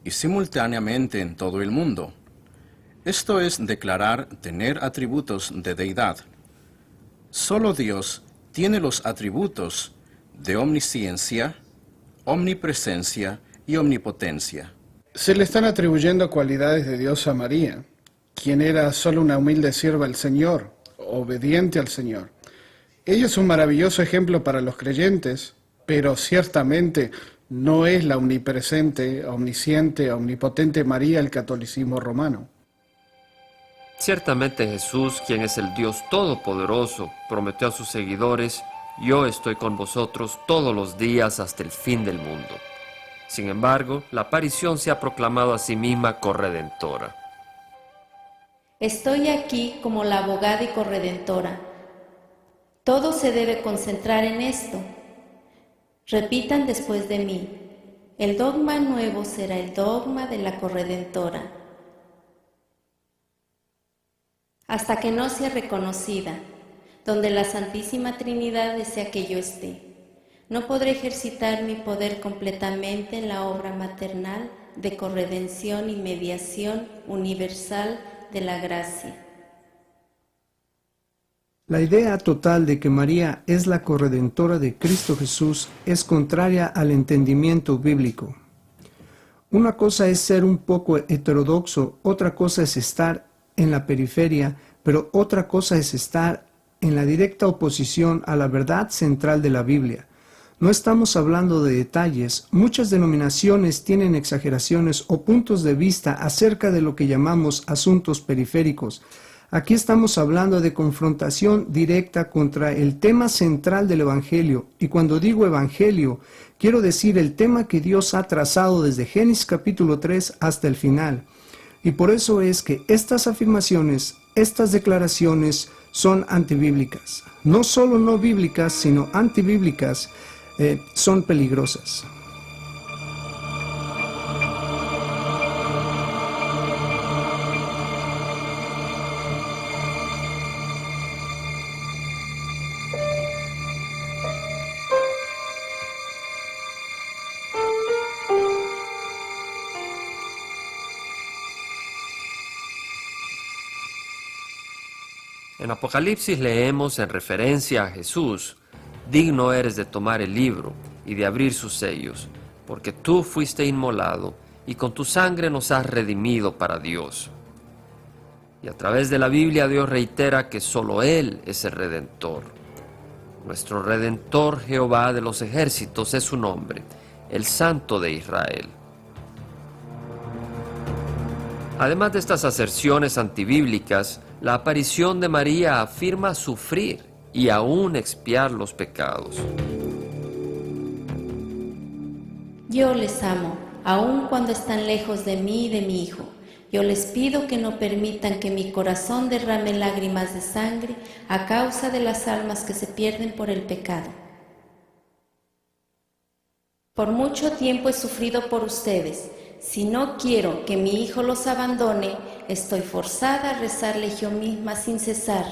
y simultáneamente en todo el mundo. Esto es declarar tener atributos de deidad. Solo Dios tiene los atributos de omnisciencia, omnipresencia y omnipotencia. Se le están atribuyendo cualidades de Dios a María, quien era solo una humilde sierva del Señor, obediente al Señor. Ella es un maravilloso ejemplo para los creyentes, pero ciertamente no es la omnipresente, omnisciente, omnipotente María del catolicismo romano. Ciertamente Jesús, quien es el Dios Todopoderoso, prometió a sus seguidores: yo estoy con vosotros todos los días hasta el fin del mundo. Sin embargo, la aparición se ha proclamado a sí misma corredentora. Estoy aquí como la abogada y corredentora. Todo se debe concentrar en esto. Repitan después de mí: el dogma nuevo será el dogma de la corredentora. Hasta que no sea reconocida, donde la Santísima Trinidad desea que yo esté. No podré ejercitar mi poder completamente en la obra maternal de corredención y mediación universal de la gracia. La idea total de que María es la corredentora de Cristo Jesús es contraria al entendimiento bíblico. Una cosa es ser un poco heterodoxo, otra cosa es estar en la periferia, pero otra cosa es estar en la directa oposición a la verdad central de la Biblia. No estamos hablando de detalles. Muchas denominaciones tienen exageraciones o puntos de vista acerca de lo que llamamos asuntos periféricos. Aquí estamos hablando de confrontación directa contra el tema central del Evangelio. Y cuando digo Evangelio, quiero decir el tema que Dios ha trazado desde Génesis capítulo 3 hasta el final. Y por eso es que estas afirmaciones, estas declaraciones son antibíblicas. No solo no bíblicas, sino antibíblicas. Son peligrosas. En Apocalipsis leemos en referencia a Jesús: digno eres de tomar el libro y de abrir sus sellos, porque tú fuiste inmolado y con tu sangre nos has redimido para Dios. Y a través de la Biblia Dios reitera que solo Él es el Redentor. Nuestro Redentor, Jehová de los ejércitos, es su nombre, el Santo de Israel. Además de estas aserciones antibíblicas, la aparición de María afirma sufrir y aún expiar los pecados. Yo les amo, aun cuando están lejos de mí y de mi Hijo. Yo les pido que no permitan que mi corazón derrame lágrimas de sangre a causa de las almas que se pierden por el pecado. Por mucho tiempo he sufrido por ustedes. Si no quiero que mi Hijo los abandone, estoy forzada a rezarle yo misma sin cesar.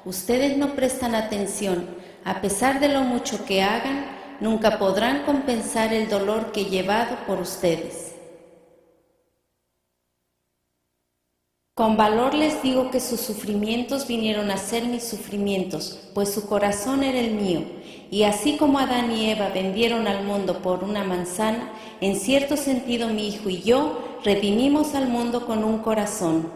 Ustedes no prestan atención. A pesar de lo mucho que hagan, nunca podrán compensar el dolor que he llevado por ustedes. Con valor les digo que sus sufrimientos vinieron a ser mis sufrimientos, pues su corazón era el mío. Y así como Adán y Eva vendieron al mundo por una manzana, en cierto sentido mi Hijo y yo redimimos al mundo con un corazón.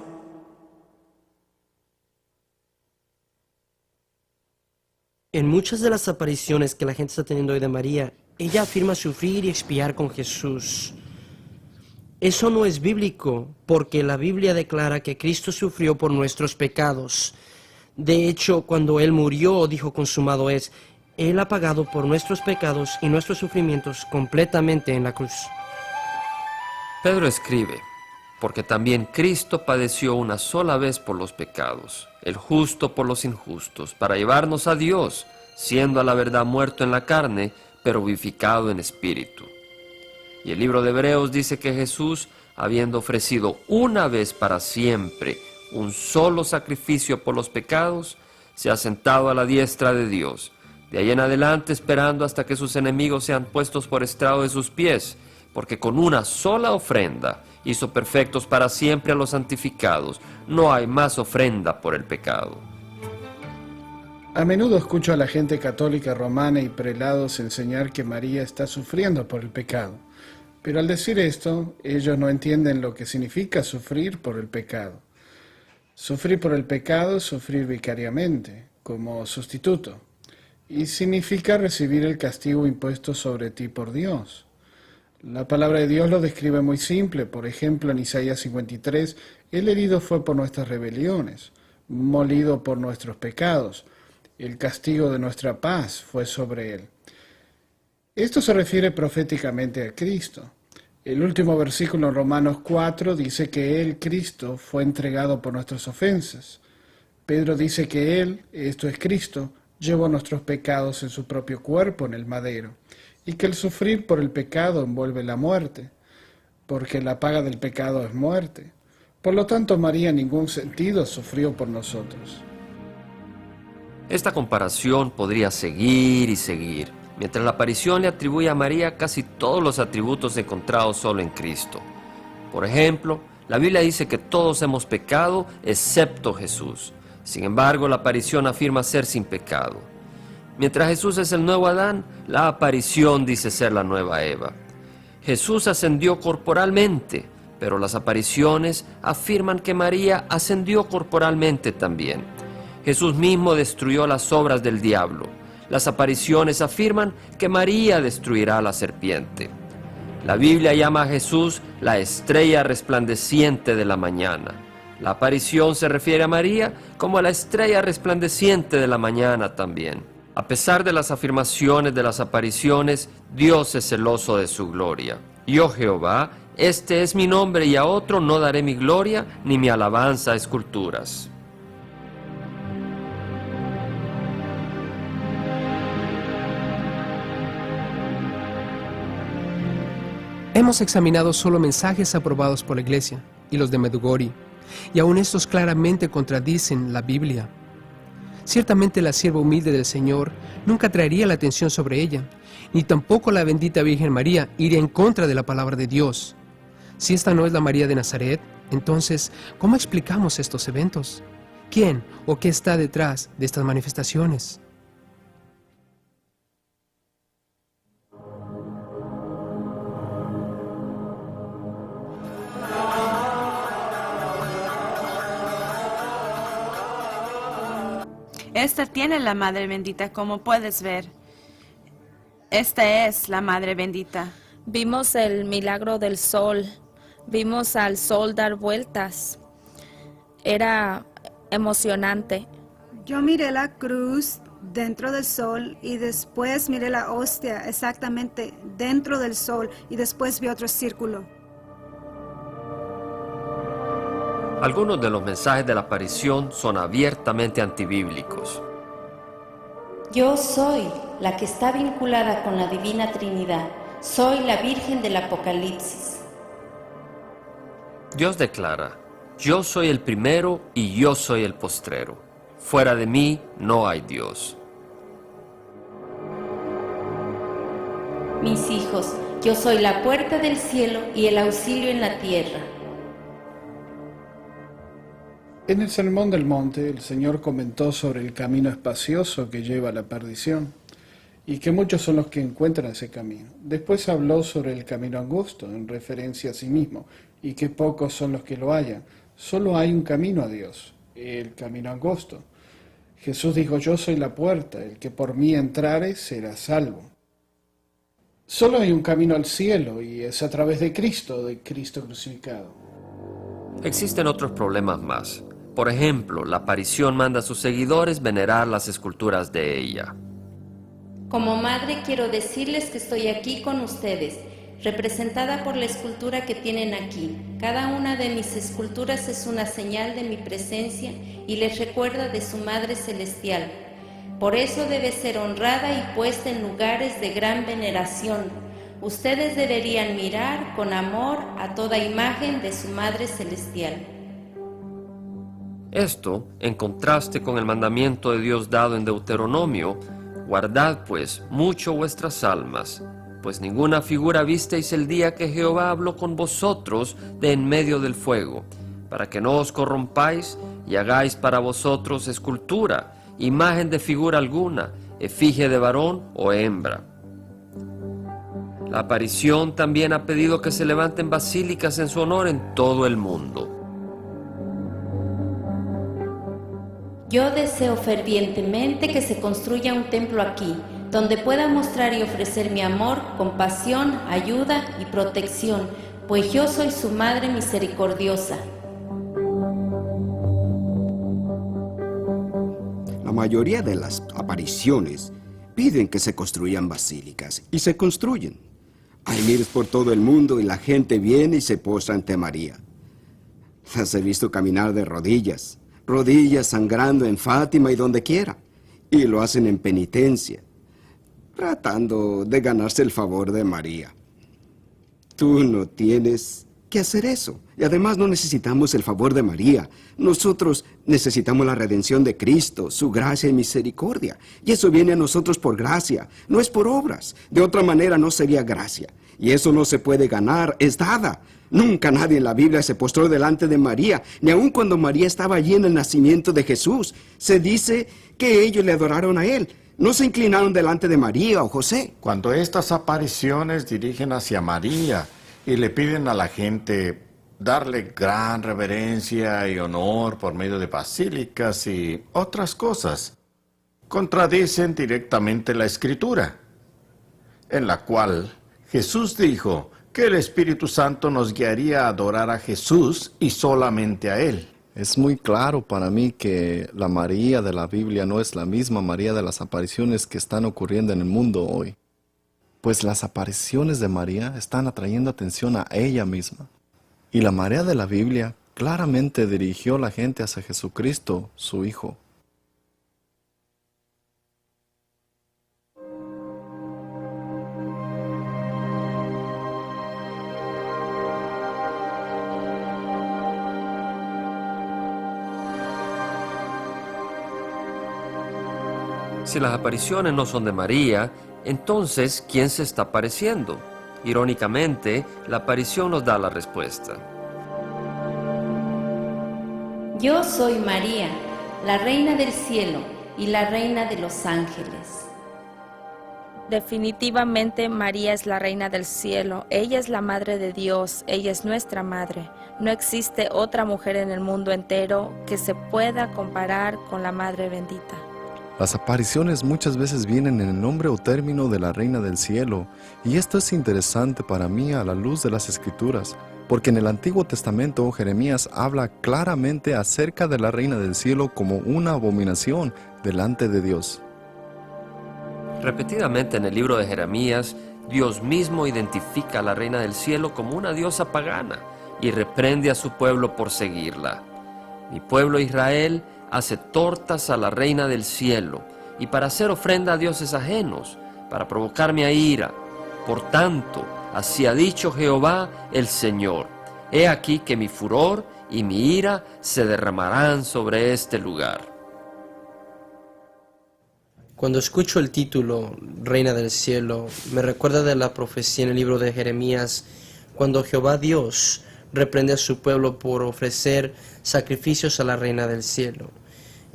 En muchas de las apariciones que la gente está teniendo hoy de María, ella afirma sufrir y expiar con Jesús. Eso no es bíblico, porque la Biblia declara que Cristo sufrió por nuestros pecados. De hecho, cuando Él murió, dijo consumado es, Él ha pagado por nuestros pecados y nuestros sufrimientos completamente en la cruz. Pedro escribe: porque también Cristo padeció una sola vez por los pecados, el justo por los injustos, para llevarnos a Dios, siendo a la verdad muerto en la carne, pero vivificado en espíritu. Y el libro de Hebreos dice que Jesús, habiendo ofrecido una vez para siempre un solo sacrificio por los pecados, se ha sentado a la diestra de Dios, de ahí en adelante esperando hasta que sus enemigos sean puestos por estrado de sus pies, porque con una sola ofrenda hizo perfectos para siempre a los santificados. No hay más ofrenda por el pecado. A menudo escucho a la gente católica romana y prelados enseñar que María está sufriendo por el pecado. Pero al decir esto, ellos no entienden lo que significa sufrir por el pecado. Sufrir por el pecado es sufrir vicariamente, como sustituto, y significa recibir el castigo impuesto sobre ti por Dios. La palabra de Dios lo describe muy simple. Por ejemplo, en Isaías 53, el herido fue por nuestras rebeliones, molido por nuestros pecados. El castigo de nuestra paz fue sobre él. Esto se refiere proféticamente a Cristo. El último versículo en Romanos 4 dice que Él, Cristo, fue entregado por nuestras ofensas. Pedro dice que Él, esto es Cristo, llevó nuestros pecados en su propio cuerpo en el madero, y que el sufrir por el pecado envuelve la muerte, porque la paga del pecado es muerte. Por lo tanto, María en ningún sentido sufrió por nosotros. Esta comparación podría seguir y seguir, mientras la aparición le atribuye a María casi todos los atributos encontrados solo en Cristo. Por ejemplo, la Biblia dice que todos hemos pecado excepto Jesús. Sin embargo, la aparición afirma ser sin pecado. Mientras Jesús es el nuevo Adán, la aparición dice ser la nueva Eva. Jesús ascendió corporalmente, pero las apariciones afirman que María ascendió corporalmente también. Jesús mismo destruyó las obras del diablo. Las apariciones afirman que María destruirá a la serpiente. La Biblia llama a Jesús la estrella resplandeciente de la mañana. La aparición se refiere a María como a la estrella resplandeciente de la mañana también. A pesar de las afirmaciones de las apariciones, Dios es celoso de su gloria. Yo, Jehová, este es mi nombre, y a otro no daré mi gloria ni mi alabanza a esculturas. Hemos examinado solo mensajes aprobados por la Iglesia y los de Medjugorje, y aun estos claramente contradicen la Biblia. Ciertamente la sierva humilde del Señor nunca traería la atención sobre ella, ni tampoco la bendita Virgen María iría en contra de la palabra de Dios. Si esta no es la María de Nazaret, entonces, ¿cómo explicamos estos eventos? ¿Quién o qué está detrás de estas manifestaciones? Esta tiene la Madre Bendita, como puedes ver. Esta es la Madre Bendita. Vimos el milagro del sol. Vimos al sol dar vueltas. Era emocionante. Yo miré la cruz dentro del sol y después miré la hostia exactamente dentro del sol y después vi otro círculo. Algunos de los mensajes de la aparición son abiertamente antibíblicos. Yo soy la que está vinculada con la Divina Trinidad. Soy la Virgen del Apocalipsis. Dios declara: yo soy el primero y yo soy el postrero. Fuera de mí no hay Dios. Mis hijos, yo soy la puerta del cielo y el auxilio en la tierra. En el Sermón del Monte, el Señor comentó sobre el camino espacioso que lleva a la perdición, y que muchos son los que encuentran ese camino. Después habló sobre el camino angosto, en referencia a sí mismo, y que pocos son los que lo hallan. Solo hay un camino a Dios, el camino angosto. Jesús dijo: yo soy la puerta, el que por mí entrare será salvo. Solo hay un camino al cielo, y es a través de Cristo crucificado. Existen otros problemas más. Por ejemplo, la aparición manda a sus seguidores venerar las esculturas de ella. Como madre quiero decirles que estoy aquí con ustedes, representada por la escultura que tienen aquí. Cada una de mis esculturas es una señal de mi presencia y les recuerda de su Madre Celestial. Por eso debe ser honrada y puesta en lugares de gran veneración. Ustedes deberían mirar con amor a toda imagen de su Madre Celestial. Esto, en contraste con el mandamiento de Dios dado en Deuteronomio: guardad pues mucho vuestras almas, pues ninguna figura visteis el día que Jehová habló con vosotros de en medio del fuego, para que no os corrompáis y hagáis para vosotros escultura, imagen de figura alguna, efigie de varón o hembra. La aparición también ha pedido que se levanten basílicas en su honor en todo el mundo. Yo deseo fervientemente que se construya un templo aquí, donde pueda mostrar y ofrecer mi amor, compasión, ayuda y protección, pues yo soy su Madre misericordiosa. La mayoría de las apariciones piden que se construyan basílicas y se construyen. Hay miles por todo el mundo y la gente viene y se postra ante María. Las he visto caminar de rodillas, rodillas sangrando en Fátima y donde quiera, y lo hacen en penitencia, tratando de ganarse el favor de María. Tú no tienes que hacer eso. Y además no necesitamos el favor de María. Nosotros necesitamos la redención de Cristo, su gracia y misericordia. Y eso viene a nosotros por gracia, no es por obras. De otra manera no sería gracia. Y eso no se puede ganar, es dada. Nunca nadie en la Biblia se postró delante de María, ni aun cuando María estaba allí en el nacimiento de Jesús. Se dice que ellos le adoraron a él. No se inclinaron delante de María o José. Cuando estas apariciones dirigen hacia María y le piden a la gente darle gran reverencia y honor por medio de basílicas y otras cosas, contradicen directamente la Escritura, en la cual Jesús dijo que el Espíritu Santo nos guiaría a adorar a Jesús y solamente a Él. Es muy claro para mí que la María de la Biblia no es la misma María de las apariciones que están ocurriendo en el mundo hoy. Pues las apariciones de María están atrayendo atención a ella misma. Y la María de la Biblia claramente dirigió a la gente hacia Jesucristo, su Hijo. Si las apariciones no son de María, entonces, ¿quién se está apareciendo? Irónicamente, la aparición nos da la respuesta. Yo soy María, la Reina del Cielo y la Reina de los Ángeles. Definitivamente María es la Reina del Cielo, ella es la Madre de Dios, ella es nuestra Madre. No existe otra mujer en el mundo entero que se pueda comparar con la Madre bendita. Las apariciones muchas veces vienen en el nombre o término de la Reina del Cielo, y esto es interesante para mí a la luz de las Escrituras, porque en el Antiguo Testamento Jeremías habla claramente acerca de la Reina del Cielo como una abominación delante de Dios. Repetidamente en el libro de Jeremías, Dios mismo identifica a la Reina del Cielo como una diosa pagana y reprende a su pueblo por seguirla. Mi pueblo Israel hace tortas a la Reina del Cielo y para hacer ofrenda a dioses ajenos, para provocarme a ira. Por tanto, así ha dicho Jehová el Señor: he aquí que mi furor y mi ira se derramarán sobre este lugar. Cuando escucho el título Reina del Cielo, me recuerda de la profecía en el libro de Jeremías, cuando Jehová Dios reprende a su pueblo por ofrecer sacrificios a la Reina del Cielo.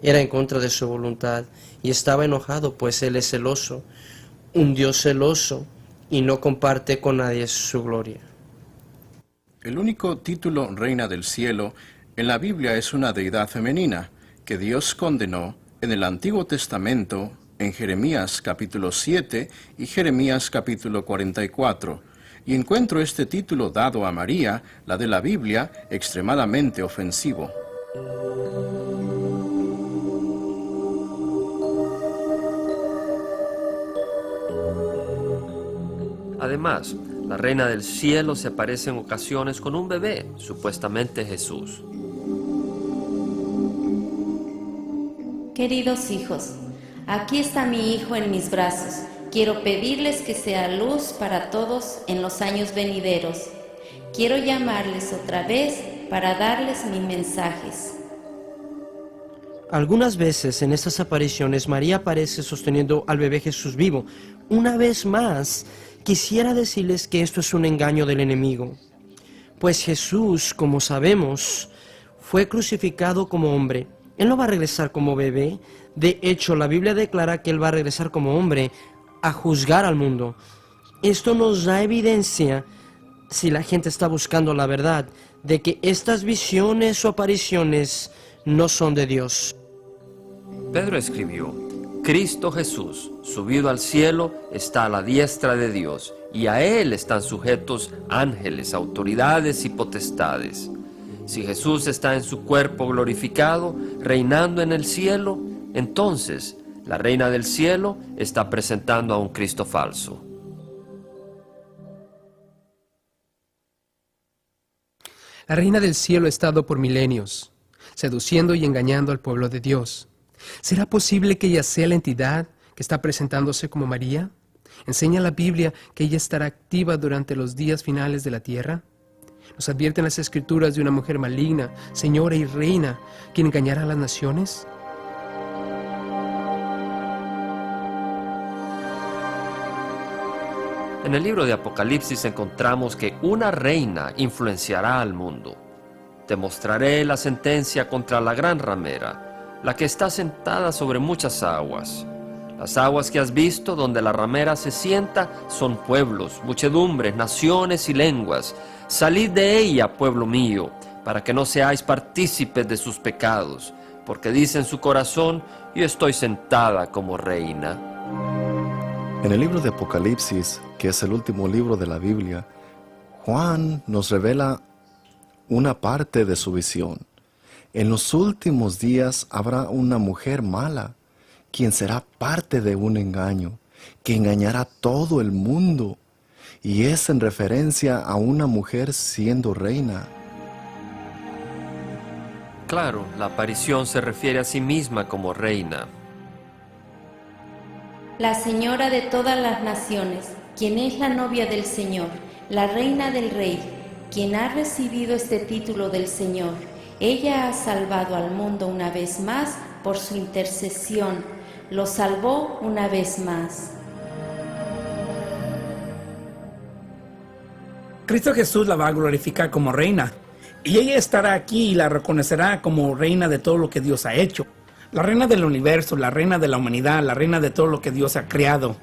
Era en contra de su voluntad y estaba enojado, pues Él es celoso, un Dios celoso, y no comparte con nadie su gloria. El único título Reina del Cielo en la Biblia es una deidad femenina que Dios condenó en el Antiguo Testamento en Jeremías capítulo 7 y Jeremías capítulo 44, y encuentro este título dado a María, la de la Biblia, extremadamente ofensivo. Además, la Reina del Cielo se aparece en ocasiones con un bebé, supuestamente Jesús. Queridos hijos, aquí está mi hijo en mis brazos. Quiero pedirles que sea luz para todos en los años venideros. Quiero llamarles otra vez para darles mis mensajes. Algunas veces en estas apariciones María aparece sosteniendo al bebé Jesús vivo. Una vez más, quisiera decirles que esto es un engaño del enemigo. Pues Jesús, como sabemos, fue crucificado como hombre. Él no va a regresar como bebé. De hecho, la Biblia declara que Él va a regresar como hombre a juzgar al mundo. Esto nos da evidencia, si la gente está buscando la verdad, de que estas visiones o apariciones no son de Dios. Pedro escribió: Cristo Jesús, subido al cielo, está a la diestra de Dios, y a Él están sujetos ángeles, autoridades y potestades. Si Jesús está en su cuerpo glorificado, reinando en el cielo, entonces la reina del cielo está presentando a un Cristo falso. La reina del cielo ha estado por milenios, seduciendo y engañando al pueblo de Dios. ¿Será posible que ella sea la entidad que está presentándose como María? ¿Enseña la Biblia que ella estará activa durante los días finales de la tierra? ¿Nos advierten las Escrituras de una mujer maligna, señora y reina, quien engañará a las naciones? En el libro de Apocalipsis encontramos que una reina influenciará al mundo. Te mostraré la sentencia contra la gran ramera, la que está sentada sobre muchas aguas. Las aguas que has visto donde la ramera se sienta son pueblos, muchedumbres, naciones y lenguas. Salid de ella, pueblo mío, para que no seáis partícipes de sus pecados, porque dice en su corazón, yo estoy sentada como reina. En el libro de Apocalipsis, que es el último libro de la Biblia, Juan nos revela una parte de su visión. En los últimos días habrá una mujer mala, quien será parte de un engaño, que engañará a todo el mundo, y es en referencia a una mujer siendo reina. Claro, la aparición se refiere a sí misma como reina. La señora de todas las naciones, quien es la novia del Señor, la reina del Rey, quien ha recibido este título del Señor, ella ha salvado al mundo una vez más por su intercesión, lo salvó una vez más. Cristo Jesús la va a glorificar como reina, y ella estará aquí y la reconocerá como reina de todo lo que Dios ha hecho. La reina del universo, la reina de la humanidad, la reina de todo lo que Dios ha creado.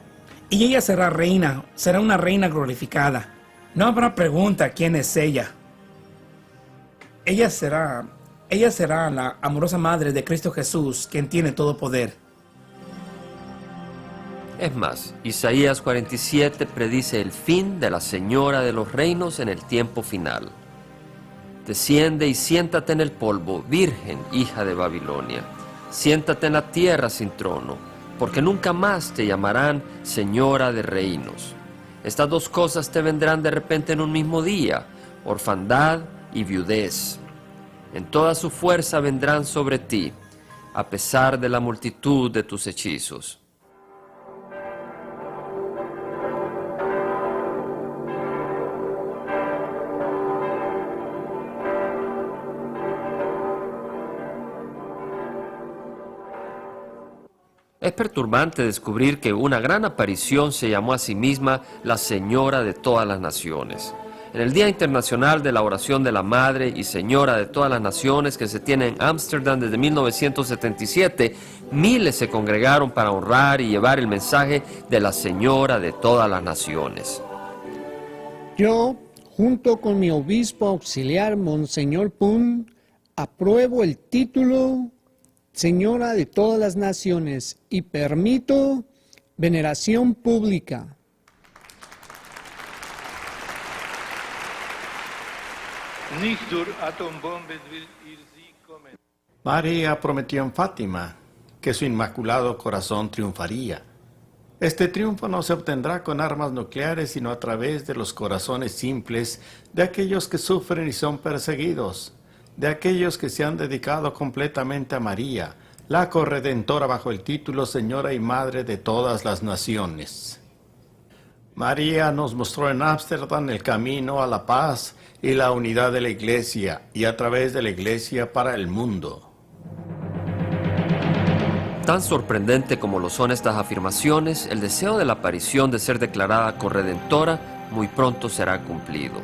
Y ella será reina, será una reina glorificada. No habrá pregunta quién es ella. Ella será la amorosa madre de Cristo Jesús, quien tiene todo poder. Es más, Isaías 47 predice el fin de la señora de los reinos en el tiempo final. Desciende y siéntate en el polvo, virgen, hija de Babilonia. Siéntate en la tierra sin trono, porque nunca más te llamarán señora de reinos. Estas dos cosas te vendrán de repente en un mismo día, orfandad y viudez. En toda su fuerza vendrán sobre ti, a pesar de la multitud de tus hechizos. Es perturbante descubrir que una gran aparición se llamó a sí misma la Señora de todas las naciones. En el Día Internacional de la Oración de la Madre y Señora de todas las Naciones que se tiene en Ámsterdam desde 1977, miles se congregaron para honrar y llevar el mensaje de la Señora de todas las naciones. Yo, junto con mi obispo auxiliar, Monseñor Pun, apruebo el título Señora de todas las naciones y permito veneración pública. María prometió en Fátima que su inmaculado corazón triunfaría. Este triunfo no se obtendrá con armas nucleares, sino a través de los corazones simples de aquellos que sufren y son perseguidos, de aquellos que se han dedicado completamente a María, la corredentora bajo el título Señora y Madre de todas las naciones. María nos mostró en Ámsterdam el camino a la paz y la unidad de la Iglesia, y a través de la Iglesia para el mundo. Tan sorprendente como lo son estas afirmaciones, el deseo de la aparición de ser declarada corredentora muy pronto será cumplido.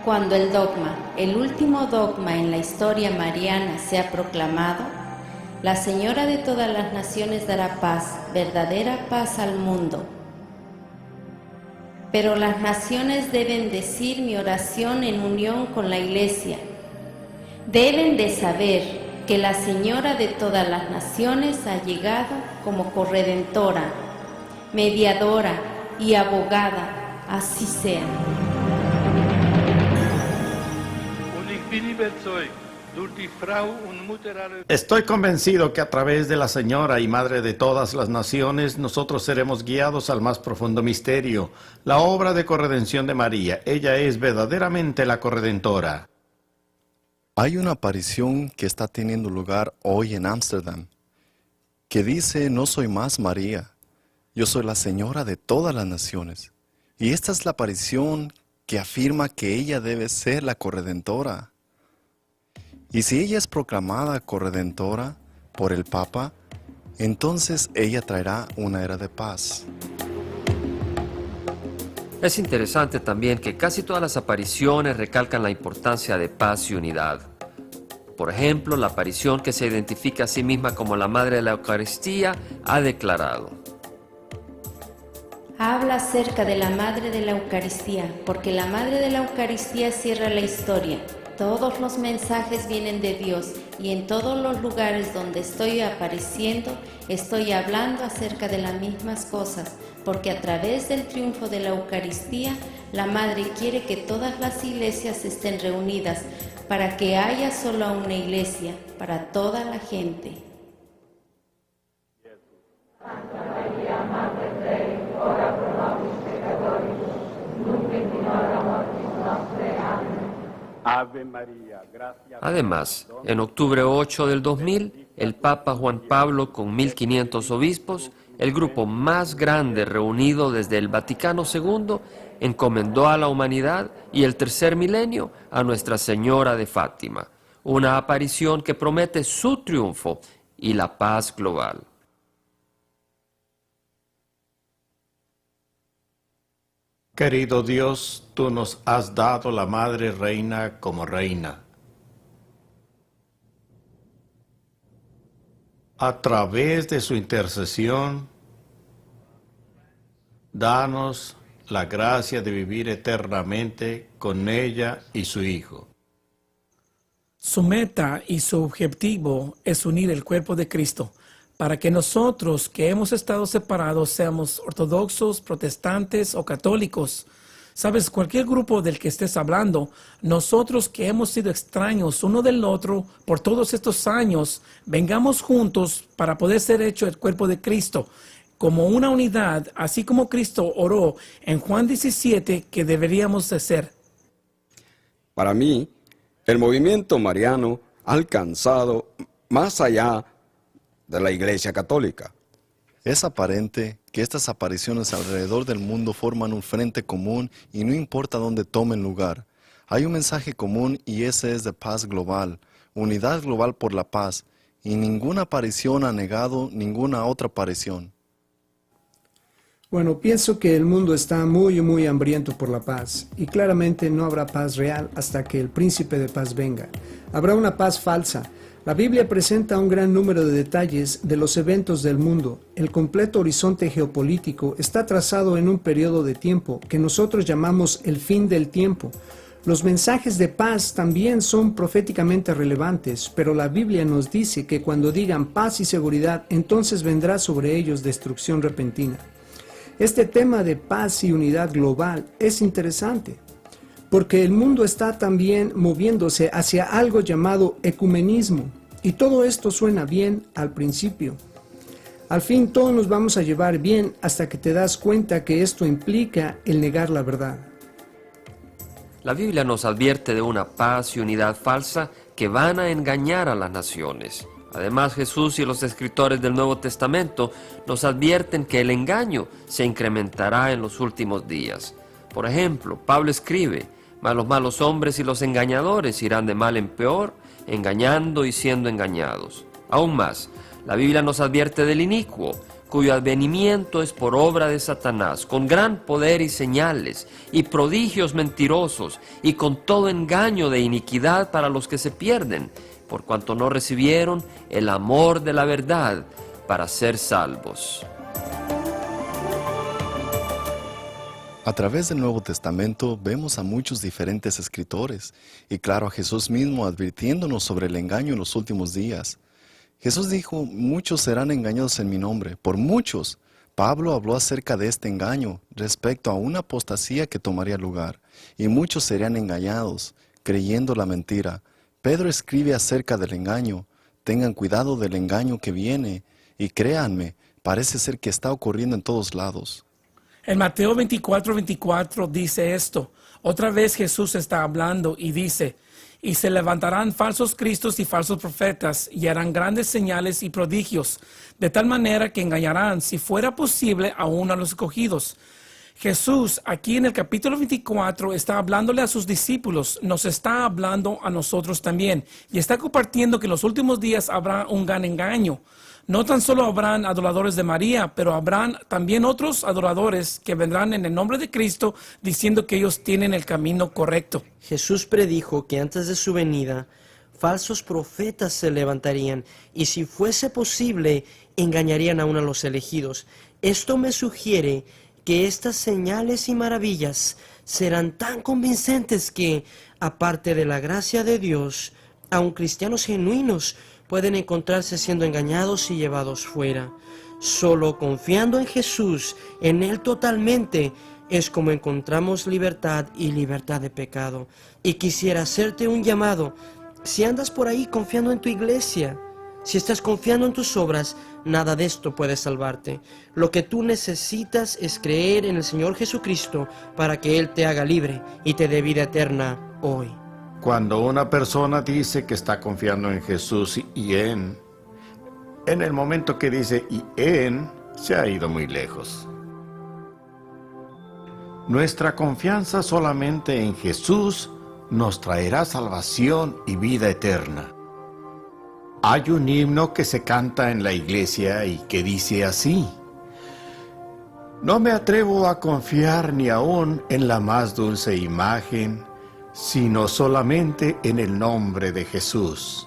Cuando el dogma, el último dogma en la historia mariana, sea proclamado, la Señora de todas las naciones dará paz, verdadera paz al mundo. Pero las naciones deben decir mi oración en unión con la Iglesia. Deben de saber porque la Señora de todas las naciones ha llegado como corredentora, mediadora y abogada, así sea. Estoy convencido que a través de la Señora y Madre de todas las naciones, nosotros seremos guiados al más profundo misterio, la obra de corredención de María. Ella es verdaderamente la corredentora. Hay una aparición que está teniendo lugar hoy en Ámsterdam, que dice: no soy más María, yo soy la Señora de todas las naciones. Y esta es la aparición que afirma que ella debe ser la corredentora. Y si ella es proclamada corredentora por el Papa, entonces ella traerá una era de paz. Es interesante también que casi todas las apariciones recalcan la importancia de paz y unidad. Por ejemplo, la aparición que se identifica a sí misma como la Madre de la Eucaristía ha declarado: Habla acerca de la Madre de la Eucaristía, porque la Madre de la Eucaristía cierra la historia. Todos los mensajes vienen de Dios y en todos los lugares donde estoy apareciendo, estoy hablando acerca de las mismas cosas, porque a través del triunfo de la Eucaristía, la Madre quiere que todas las iglesias estén reunidas para que haya solo una iglesia para toda la gente. Santa María, Madre Dei, ora pro nobis peccatoribus, nunc et in hora mortis nostre. Amén. Ave María, gracias. Además, en octubre 8 del 2000, el Papa Juan Pablo, con 1500 obispos, el grupo más grande reunido desde el Vaticano II, encomendó a la humanidad y el tercer milenio a Nuestra Señora de Fátima, una aparición que promete su triunfo y la paz global. Querido Dios, tú nos has dado la Madre Reina como reina. A través de su intercesión, danos la gracia de vivir eternamente con ella y su Hijo. Su meta y su objetivo es unir el cuerpo de Cristo, para que nosotros que hemos estado separados, seamos ortodoxos, protestantes o católicos. Sabes, cualquier grupo del que estés hablando, nosotros que hemos sido extraños uno del otro por todos estos años, vengamos juntos para poder ser hecho el cuerpo de Cristo, como una unidad, así como Cristo oró en Juan 17 que deberíamos de ser. Para mí, el movimiento mariano ha alcanzado más allá de la Iglesia Católica. Es aparente que estas apariciones alrededor del mundo forman un frente común y no importa dónde tomen lugar. Hay un mensaje común y ese es de paz global, unidad global por la paz, y ninguna aparición ha negado ninguna otra aparición. Bueno, pienso que el mundo está muy hambriento por la paz y claramente no habrá paz real hasta que el príncipe de paz venga. Habrá una paz falsa. La Biblia presenta un gran número de detalles de los eventos del mundo. El completo horizonte geopolítico está trazado en un periodo de tiempo que nosotros llamamos el fin del tiempo. Los mensajes de paz también son proféticamente relevantes, pero la Biblia nos dice que cuando digan paz y seguridad, entonces vendrá sobre ellos destrucción repentina. Este tema de paz y unidad global es interesante, porque el mundo está también moviéndose hacia algo llamado ecumenismo, y todo esto suena bien al principio. Al fin todos nos vamos a llevar bien hasta que te das cuenta que esto implica el negar la verdad. La Biblia nos advierte de una paz y unidad falsa que van a engañar a las naciones. Además, Jesús y los escritores del Nuevo Testamento nos advierten que el engaño se incrementará en los últimos días. Por ejemplo, Pablo escribe: mas los malos hombres y los engañadores irán de mal en peor, engañando y siendo engañados. Aún más, la Biblia nos advierte del inicuo, cuyo advenimiento es por obra de Satanás, con gran poder y señales, y prodigios mentirosos, y con todo engaño de iniquidad para los que se pierden, por cuanto no recibieron el amor de la verdad para ser salvos. A través del Nuevo Testamento vemos a muchos diferentes escritores y claro a Jesús mismo advirtiéndonos sobre el engaño en los últimos días. Jesús dijo, muchos serán engañados en mi nombre, por muchos. Pablo habló acerca de este engaño respecto a una apostasía que tomaría lugar y muchos serían engañados, creyendo la mentira. Pedro escribe acerca del engaño. Tengan cuidado del engaño que viene y créanme, parece ser que está ocurriendo en todos lados. En Mateo 24:24 dice esto. Otra vez Jesús está hablando y dice, y se levantarán falsos cristos y falsos profetas y harán grandes señales y prodigios, de tal manera que engañarán, si fuera posible, aún a los escogidos. Jesús aquí en el capítulo 24 está hablándole a sus discípulos, nos está hablando a nosotros también y está compartiendo que en los últimos días habrá un gran engaño. No tan solo habrán adoradores de María, pero habrán también otros adoradores que vendrán en el nombre de Cristo diciendo que ellos tienen el camino correcto. Jesús predijo que antes de su venida, falsos profetas se levantarían y si fuese posible, engañarían aún a los elegidos. Esto me sugiere que estas señales y maravillas serán tan convincentes que, aparte de la gracia de Dios, aun cristianos genuinos pueden encontrarse siendo engañados y llevados fuera. Solo confiando en Jesús, en Él totalmente, es como encontramos libertad y libertad de pecado. Y quisiera hacerte un llamado. Si andas por ahí confiando en tu iglesia, si estás confiando en tus obras, nada de esto puede salvarte. Lo que tú necesitas es creer en el Señor Jesucristo para que Él te haga libre y te dé vida eterna hoy. Cuando una persona dice que está confiando en Jesús y en el momento que dice y se ha ido muy lejos. Nuestra confianza solamente en Jesús nos traerá salvación y vida eterna. Hay un himno que se canta en la iglesia y que dice así: no me atrevo a confiar ni aún en la más dulce imagen, sino solamente en el nombre de Jesús.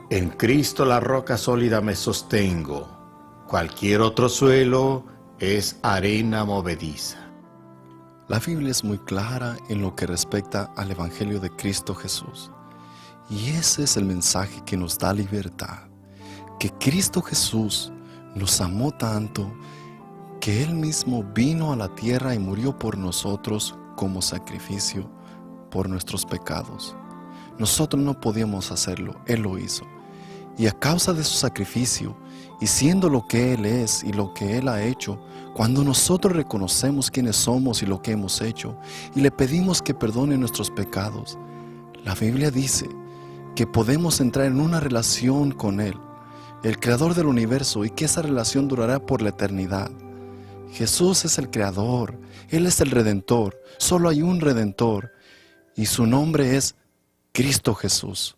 En Cristo la roca sólida me sostengo. Cualquier otro suelo es arena movediza. La Biblia es muy clara en lo que respecta al Evangelio de Cristo Jesús. Y ese es el mensaje que nos da libertad. Que Cristo Jesús nos amó tanto que Él mismo vino a la tierra y murió por nosotros como sacrificio por nuestros pecados. Nosotros no podíamos hacerlo, Él lo hizo. Y a causa de su sacrificio, y siendo lo que Él es y lo que Él ha hecho, cuando nosotros reconocemos quiénes somos y lo que hemos hecho, y le pedimos que perdone nuestros pecados, la Biblia dice que podemos entrar en una relación con Él, el Creador del universo, y que esa relación durará por la eternidad. Jesús es el Creador, Él es el Redentor, solo hay un Redentor, y su nombre es Cristo Jesús.